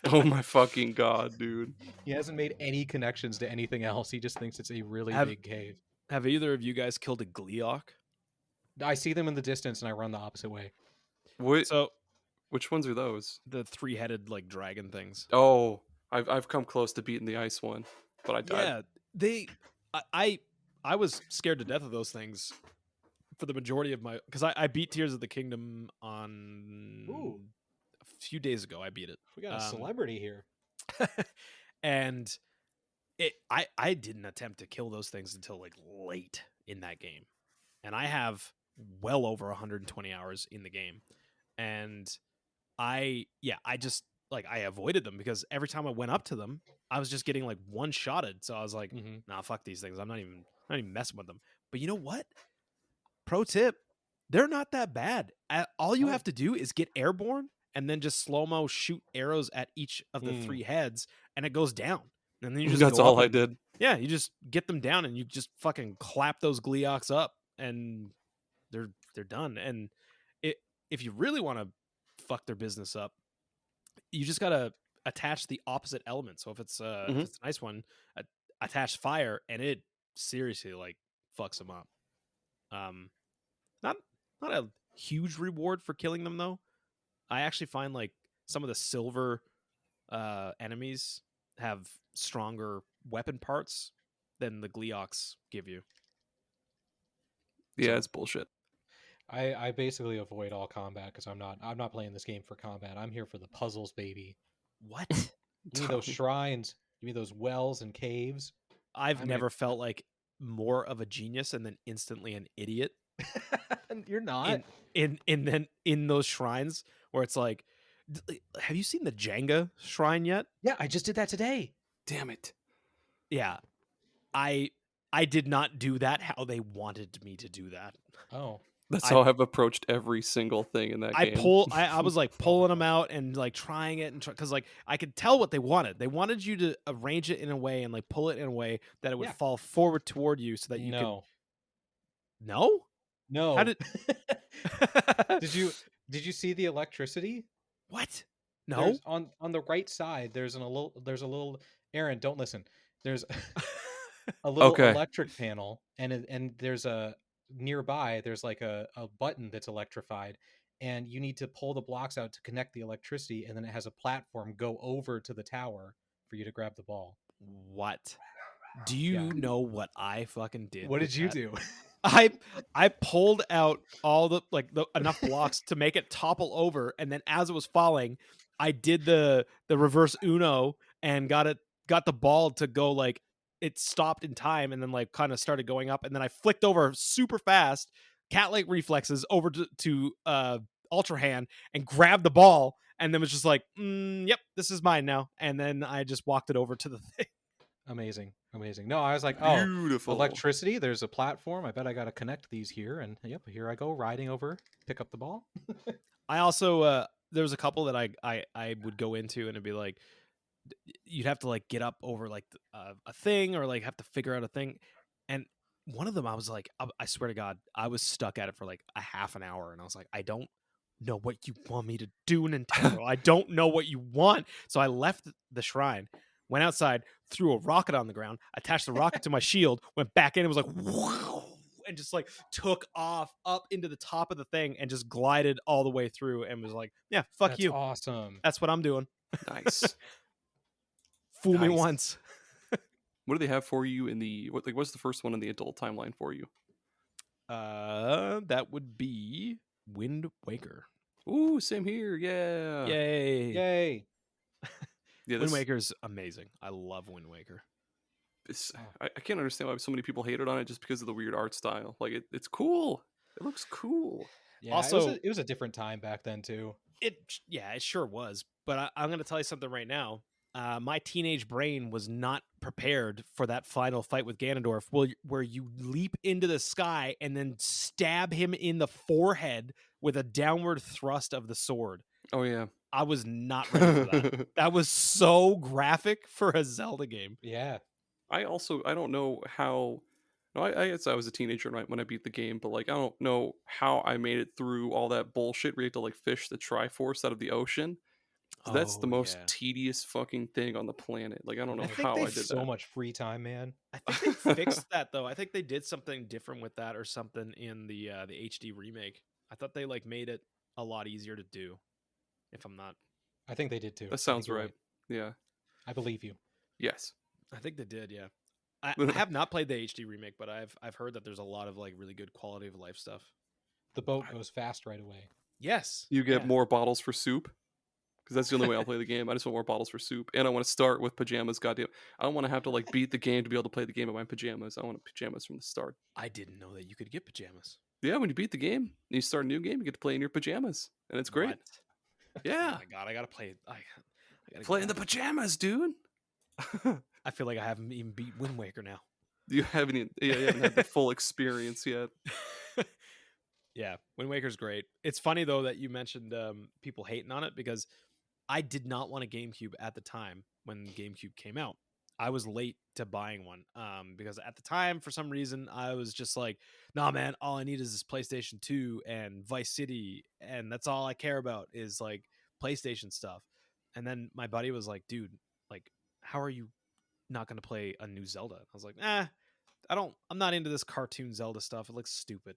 Oh my fucking god, dude. He hasn't made any connections to anything else. He just thinks it's a really big cave. Have either of you guys killed a Gleeok? I see them in the distance and I run the opposite way. So Which ones are those? the 3-headed like dragon things. Oh, I've come close to beating the ice one, but I died. Yeah, I was scared to death of those things for the majority of my, because I beat Tears of the Kingdom on a few days ago. I beat it. We got a celebrity here. And I didn't attempt to kill those things until like late in that game, and I have well over 120 hours in the game, and I just like I avoided them because every time I went up to them, I was just getting like one-shotted. So I was like, nah, fuck these things. I'm not even messing with them. But you know what? Pro tip, they're not that bad. All you have to do is get airborne and then just slow-mo shoot arrows at each of the 3 heads, and it goes down. And then you just That's go all up I and, did. Yeah, you just get them down and you just fucking clap those Gleeoks up, and they're done. And if you really want to fuck their business up, you just gotta attach the opposite element. So if it's a nice one, attach fire, and it seriously like fucks them up. Not a huge reward for killing them though. I actually find like some of the silver enemies have stronger weapon parts than the Gleeoks give you. Yeah, it's bullshit. I basically avoid all combat because I'm not playing this game for combat. I'm here for the puzzles, baby. What? Give me those shrines. Give me those wells and caves. I've never felt like more of a genius and then instantly an idiot. You're not. In those shrines where it's like, have you seen the Jenga shrine yet? Yeah, I just did that today. Damn it. Yeah. I did not do that how they wanted me to do that. Oh. That's how I've approached every single thing in that game. I was like pulling them out and like trying it, and because like I could tell what they wanted. They wanted you to arrange it in a way and like pull it in a way that it would fall forward toward you so that you could. No? No. did Did you see the electricity? what? No. There's on the right side. There's a little. Aaron, don't listen. There's a little Okay. electric panel, and there's a nearby. There's like a button that's electrified, and you need to pull the blocks out to connect the electricity, and then it has a platform go over to the tower for you to grab the ball. What? Do you know what I fucking did? What with did you that? do? I pulled out all the enough blocks to make it topple over, and then as it was falling, I did the reverse Uno and got the ball to go like it stopped in time, and then like kind of started going up, and then I flicked over super fast, cat-like reflexes over to Ultra Hand and grabbed the ball, and then was just like, yep, this is mine now, and then I just walked it over to the thing. Amazing. No, I was like, Beautiful. electricity. There's a platform. I bet I got to connect these here, and yep, here I go riding over, pick up the ball. I also there was a couple that I would go into and it'd be like you'd have to like get up over like a thing or like have to figure out a thing, and one of them I was like I swear to God I was stuck at it for like a half an hour, and I was like, I don't know what you want me to do, Nintendo. I don't know what you want. So I left the shrine, went outside, threw a rocket on the ground, attached the rocket to my shield, went back in, and was like whoa, and just like took off up into the top of the thing and just glided all the way through and was like, yeah, fuck That's you. awesome. That's what I'm doing. Nice. Fool me Nice. once. What do they have for you in the what's the first one in the adult timeline for you? That would be Wind Waker. Ooh, same here. Yeah. Yay. Yay. Yeah, Wind Waker's amazing. I love Wind Waker. I can't understand why so many people hated on it just because of the weird art style. Like it's cool. It looks cool. Yeah, Also- it was a different time back then too. It sure was. But I'm going to tell you something right now. My teenage brain was not prepared for that final fight with Ganondorf, where you leap into the sky and then stab him in the forehead with a downward thrust of the sword. Oh yeah. I was not ready for that. That was so graphic for a Zelda game. Yeah. I don't know how. No, I guess I was a teenager when I beat the game, but like I don't know how I made it through all that bullshit where you have to like fish the Triforce out of the ocean. 'Cause that's the most tedious fucking thing on the planet. Like I don't know how I did so that. much free time, man. I think they fixed that though. I think they did something different with that or something in the HD remake. I thought they like made it a lot easier to do. If I'm not, I think they did too. That sounds right. Yeah. I believe you. Yes. I think they did. Yeah, I have not played the HD remake, but I've heard that there's a lot of like really good quality of life stuff. The boat goes fast right away. Yes, You get yeah. more bottles for soup. Because that's the only way I'll play the game. I just want more bottles for soup. And I want to start with pajamas, goddamn. I don't want to have to like beat the game to be able to play the game in my pajamas. I want pajamas from the start. I didn't know that you could get pajamas. Yeah, when you beat the game and you start a new game, you get to play in your pajamas. And it's great. What? Yeah. Oh my God, I gotta play. I gotta Play get in the that. pajamas, dude. I feel like I haven't even beat Wind Waker now. You haven't had the full experience yet. Yeah, Wind Waker's great. It's funny though that you mentioned people hating on it because I did not want a GameCube at the time when GameCube came out. I was late to buying one because at the time, for some reason, I was just like, nah, man, all I need is this PlayStation 2 and Vice City. And that's all I care about is like PlayStation stuff. And then my buddy was like, dude, like, how are you not going to play a new Zelda? I was like, I'm not into this cartoon Zelda stuff. It looks stupid.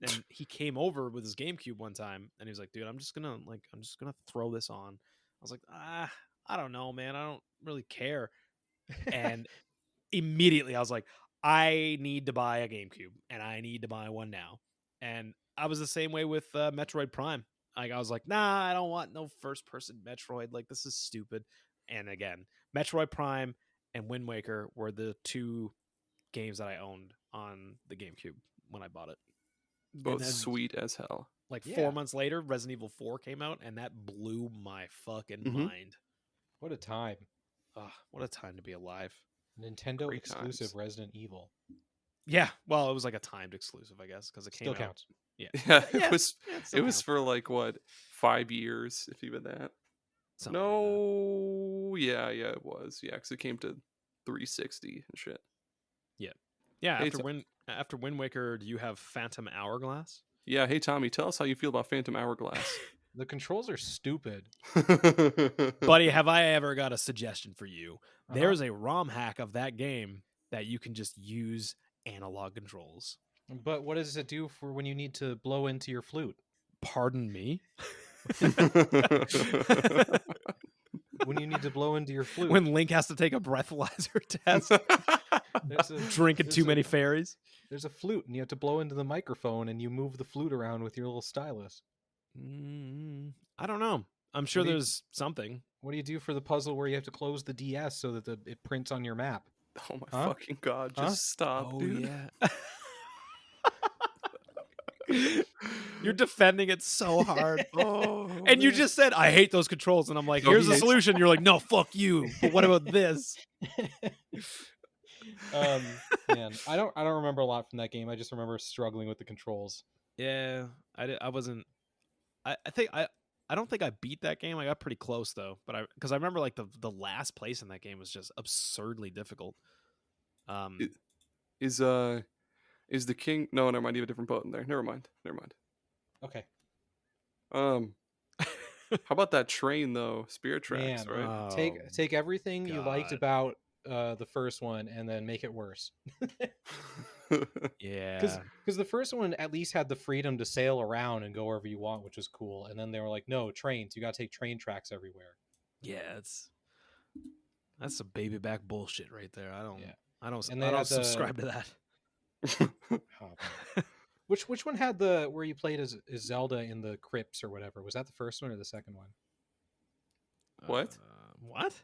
And he came over with his GameCube one time and he was like, dude, I'm just gonna throw this on. I was like, I don't know, man. I don't really care. And immediately I was like, I need to buy a GameCube and I need to buy one now. And I was the same way with Metroid Prime. Like I was like, nah, I don't want no first person Metroid. Like this is stupid. And again, Metroid Prime and Wind Waker were the two games that I owned on the GameCube when I bought it. Both then, sweet as hell. Like Yeah. 4 months later, Resident Evil 4 came out, and that blew my fucking mind. What a time. What a time to be alive. Nintendo Great exclusive times. Resident Evil. Yeah, well, it was like a timed exclusive, I guess, because it came Still out. counts. Yeah, Yeah, Yeah, it was still it was counts. for like what, 5 years, if even that. Something like that. No, yeah, it was. Yeah, because it came to 360 and shit. Yeah, Hey, after Wind Waker, do you have Phantom Hourglass? yeah, hey Tommy, tell us how you feel about Phantom Hourglass. The controls are stupid. Buddy, have I ever got a suggestion for you? Uh-huh. There's a ROM hack of that game that you can just use analog controls. But what does it do for when you need to blow into your flute? Pardon me? When you need to blow into your flute? When Link has to take a breathalyzer test, drinking too many fairies. There's a flute, and you have to blow into the microphone, and you move the flute around with your little stylus. I don't know. I'm sure What do you- there's something. What do you do for the puzzle where you have to close the DS so that it prints on your map? Oh my Huh? fucking god, Huh? just stop, dude. Yeah. You're defending it so hard. Oh, And you man. just said, I hate those controls. And I'm like, No, here's he the hates- solution. You're like, no, fuck you. But what about this? Man, I don't remember a lot from that game. I just remember struggling with the controls. Yeah, I wasn't. I think I don't think I beat that game. I got pretty close though, but because I remember like the last place in that game was just absurdly difficult. Is the king? No, never mind. You have a different button there. Never mind. Okay. How about that train though? Spirit tracks, Man, right? take everything you liked God. about the first one and then make it worse. Yeah, Because the first one at least had the freedom to sail around and go wherever you want, which was cool. And then they were like, no, trains. You got to take train tracks everywhere. yeah, that's some baby back bullshit right there. I don't And they had subscribe to that. Oh, man. Which one had the where you played as Zelda in the crypts or whatever? Was that the first one or the second one? What? What?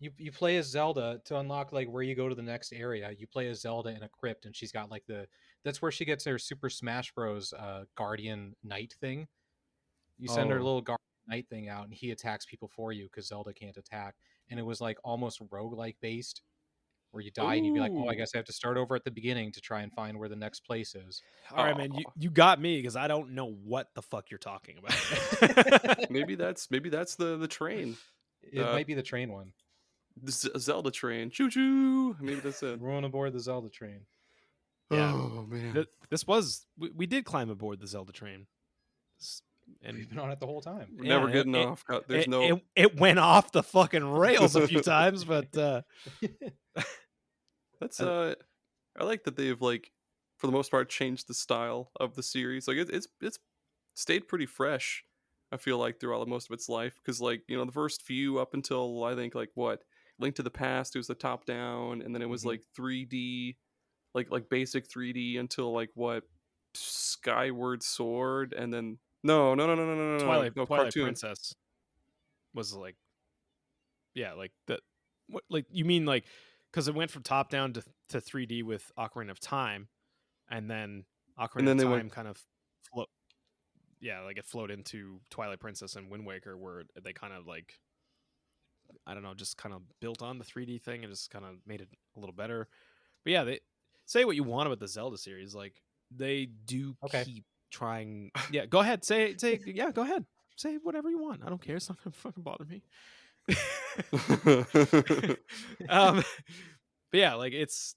You play as Zelda to unlock like where you go to the next area. You play as Zelda in a crypt, and she's got like that's where she gets her Super Smash Bros. Guardian Knight thing. You send her Oh. little Guardian Knight thing out, and he attacks people for you because Zelda can't attack. And it was like almost roguelike based, where you die and you'd be like, oh, I Ooh. guess I have to start over at the beginning to try and find where the next place is. All right, man. Aw. You got me because I don't know what the fuck you're talking about. Maybe that's the train. It might be the train one. The Zelda train. Choo choo. Maybe that's it. Everyone aboard the Zelda train. Yeah. Oh man. This was we did climb aboard the Zelda train, and We've been on it the whole time. We're never yeah, getting it- off. God, there's no. It went off the fucking rails a few times, but That's I like that they've like for the most part changed the style of the series. Like it's stayed pretty fresh. I feel like throughout most of its life because like the first few up until I think like what Link to the Past it was the top down and then it was Mhm. like 3D like basic 3D until like what Skyward Sword and then no Twilight cartoon. Princess was like, yeah, like that. What like you mean like because it went from top down to 3D with Ocarina of Time, and then Ocarina then of they Time went- kind of float. Yeah, like it flowed into Twilight Princess and Wind Waker, where they kind of like, I don't know, just kind of built on the 3D thing and just kind of made it a little better. But yeah, they say what you want about the Zelda series, like they do Okay. keep trying. Yeah, go ahead, say yeah, go ahead, say whatever you want. I don't care. It's not gonna fucking bother me. But yeah, like it's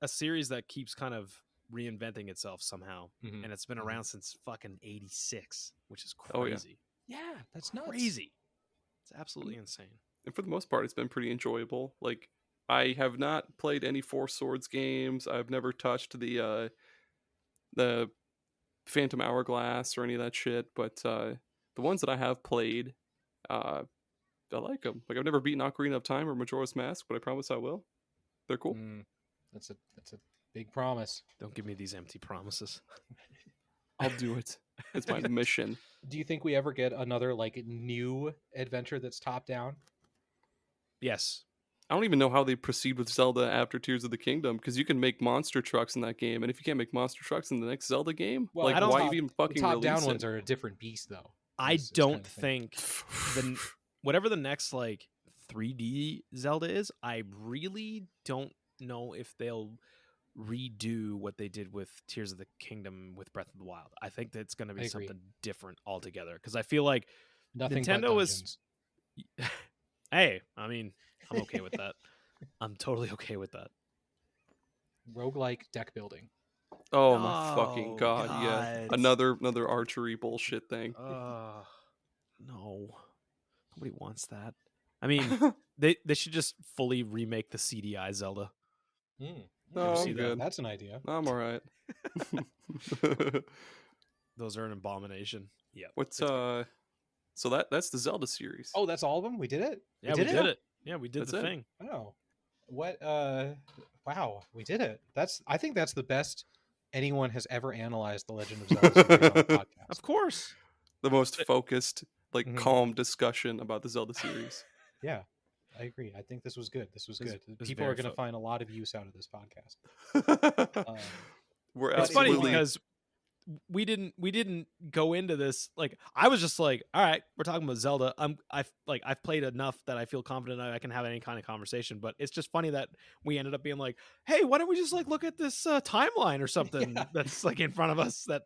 a series that keeps kind of reinventing itself somehow, Mhm. and it's been around since fucking '86, which is Oh, yeah. crazy. Yeah, that's nuts. Crazy. It's absolutely insane. And for the most part, it's been pretty enjoyable. Like, I have not played any Four Swords games. I've never touched the Phantom Hourglass or any of that shit. But the ones that I have played, I like them. Like, I've never beaten Ocarina of Time or Majora's Mask, but I promise I will. They're cool. That's a big promise. Don't give me these empty promises. I'll do it. It's my mission. Do you think we ever get another like new adventure that's top down? Yes. I don't even know how they proceed with Zelda after Tears of the Kingdom because you can make monster trucks in that game, and if you can't make monster trucks in the next Zelda game, Well, like I don't- why top- even The fucking top release down it? ones are a different beast, though. I It's don't kind of thing. think whatever the next like 3D Zelda is, I really don't know if they'll redo what they did with Tears of the Kingdom with Breath of the Wild. I think that's going to I be agree. something different altogether because I feel like Nothing Nintendo but was- dungeons. hey, I mean, I'm okay with that. I'm totally okay with that. roguelike deck building. Oh my fucking Oh, god, yeah. Another archery bullshit thing. No, nobody wants that. I mean, they should just fully remake the CDI Zelda. No, see I'm that? good. That's an idea. I'm all right. Those are an abomination. Yeah. What's so that's the Zelda series. Oh, that's all of them? We did it? Yeah, we did it. Yeah, we did That's the it. thing. Oh. What wow, we did it. I think that's the best anyone has ever analyzed the Legend of Zelda series on a podcast. Of course. The most focused, Mhm. calm discussion about the Zelda series. Yeah. I agree. I think this was good. This was good. was People very are going to fo- find a lot of use out of this podcast. We're But It's funny absolutely because we didn't go into this like I was just like, all right, we're talking about Zelda. I've played enough that I feel confident I can have any kind of conversation. But it's just funny that we ended up being like, hey, why don't we just look at this timeline or something that's in front of us that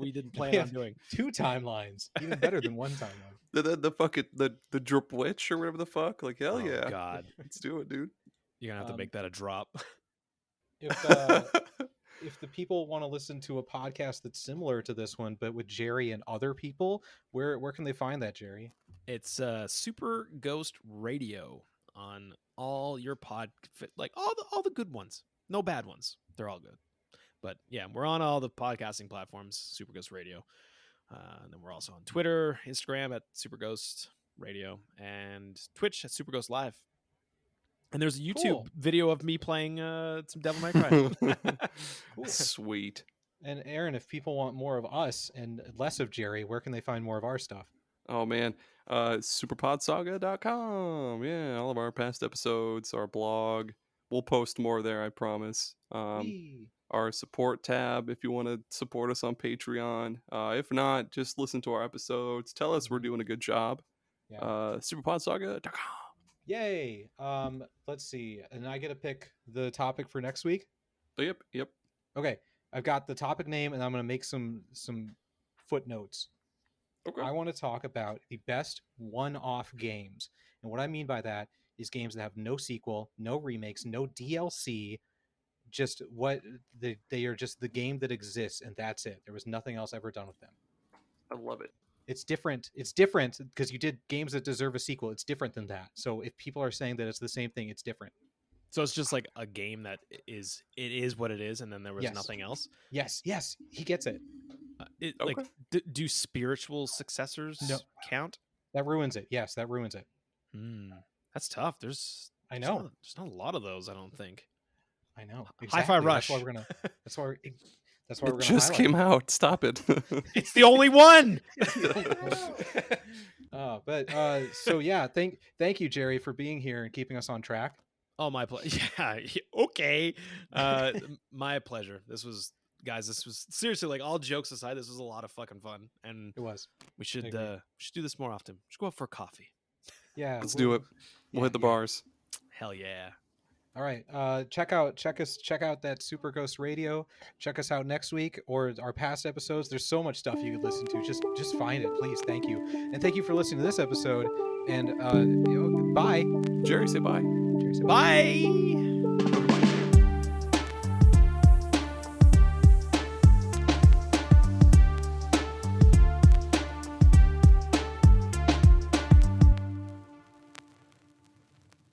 we didn't plan We on have doing. 2 timelines, even better than 1 timeline. the fucking the drip witch or whatever the fuck. Hell Oh, yeah. God, Let's do it, dude. you're gonna have to make that a drop. If the people want to listen to a podcast that's similar to this one but with Gerry and other people, where can they find that, Gerry? It's Super Ghost Radio on all your all the good ones. No bad ones. They're all good. But yeah, we're on all the podcasting platforms, Super Ghost Radio. And then we're also on Twitter, Instagram at Super Ghost Radio, and Twitch at Super Ghost Live. And there's a YouTube Cool. video of me playing some Devil May Cry. Cool. Sweet. And Aaron, if people want more of us and less of Gerry, where can they find more of our stuff? Oh man, superpodsaga.com. Yeah, all of our past episodes, our blog. We'll post more there, I promise. Whee! Our support tab if you want to support us on Patreon. If not, just listen to our episodes. Tell us we're doing a good job. Yeah. Superpodsaga.com. Yay. Let's see. And I get to pick the topic for next week. Yep. Okay. I've got the topic name and I'm going to make some footnotes. Okay. I want to talk about the best one-off games. And what I mean by that is games that have no sequel, no remakes, no DLC, just they are just the game that exists and that's it. There was nothing else ever done with them. I love it. It's different because you did games that deserve a sequel. It's different than that. So if people are saying that it's the same thing, it's different. So it's just like a game that is what it is, and then there was nothing else. Yes, he gets it. Okay. Do spiritual successors count? That ruins it. Yes, that ruins it. That's tough. There's know. There's not a lot of those. I don't think. I know. Exactly. Hi-Fi Rush. That's why we're gonna. That's why we're It gonna. just came out. Stop it. It's the only one. So yeah, thank you, Gerry, for being here and keeping us on track. Oh, my pleasure. Yeah. Okay. My pleasure. This was seriously, like, all jokes aside, this was a lot of fucking fun, and It was. we should do this more often. We should go out for a coffee. Yeah. Let's do it. We'll hit the bars. Hell yeah. All right. Check out that Super Ghost Radio. Check us out next week or our past episodes. There's so much stuff you could listen to. Just find it, please. Thank you. And thank you for listening to this episode. And bye. Gerry, say bye. Gerry, say bye. Bye.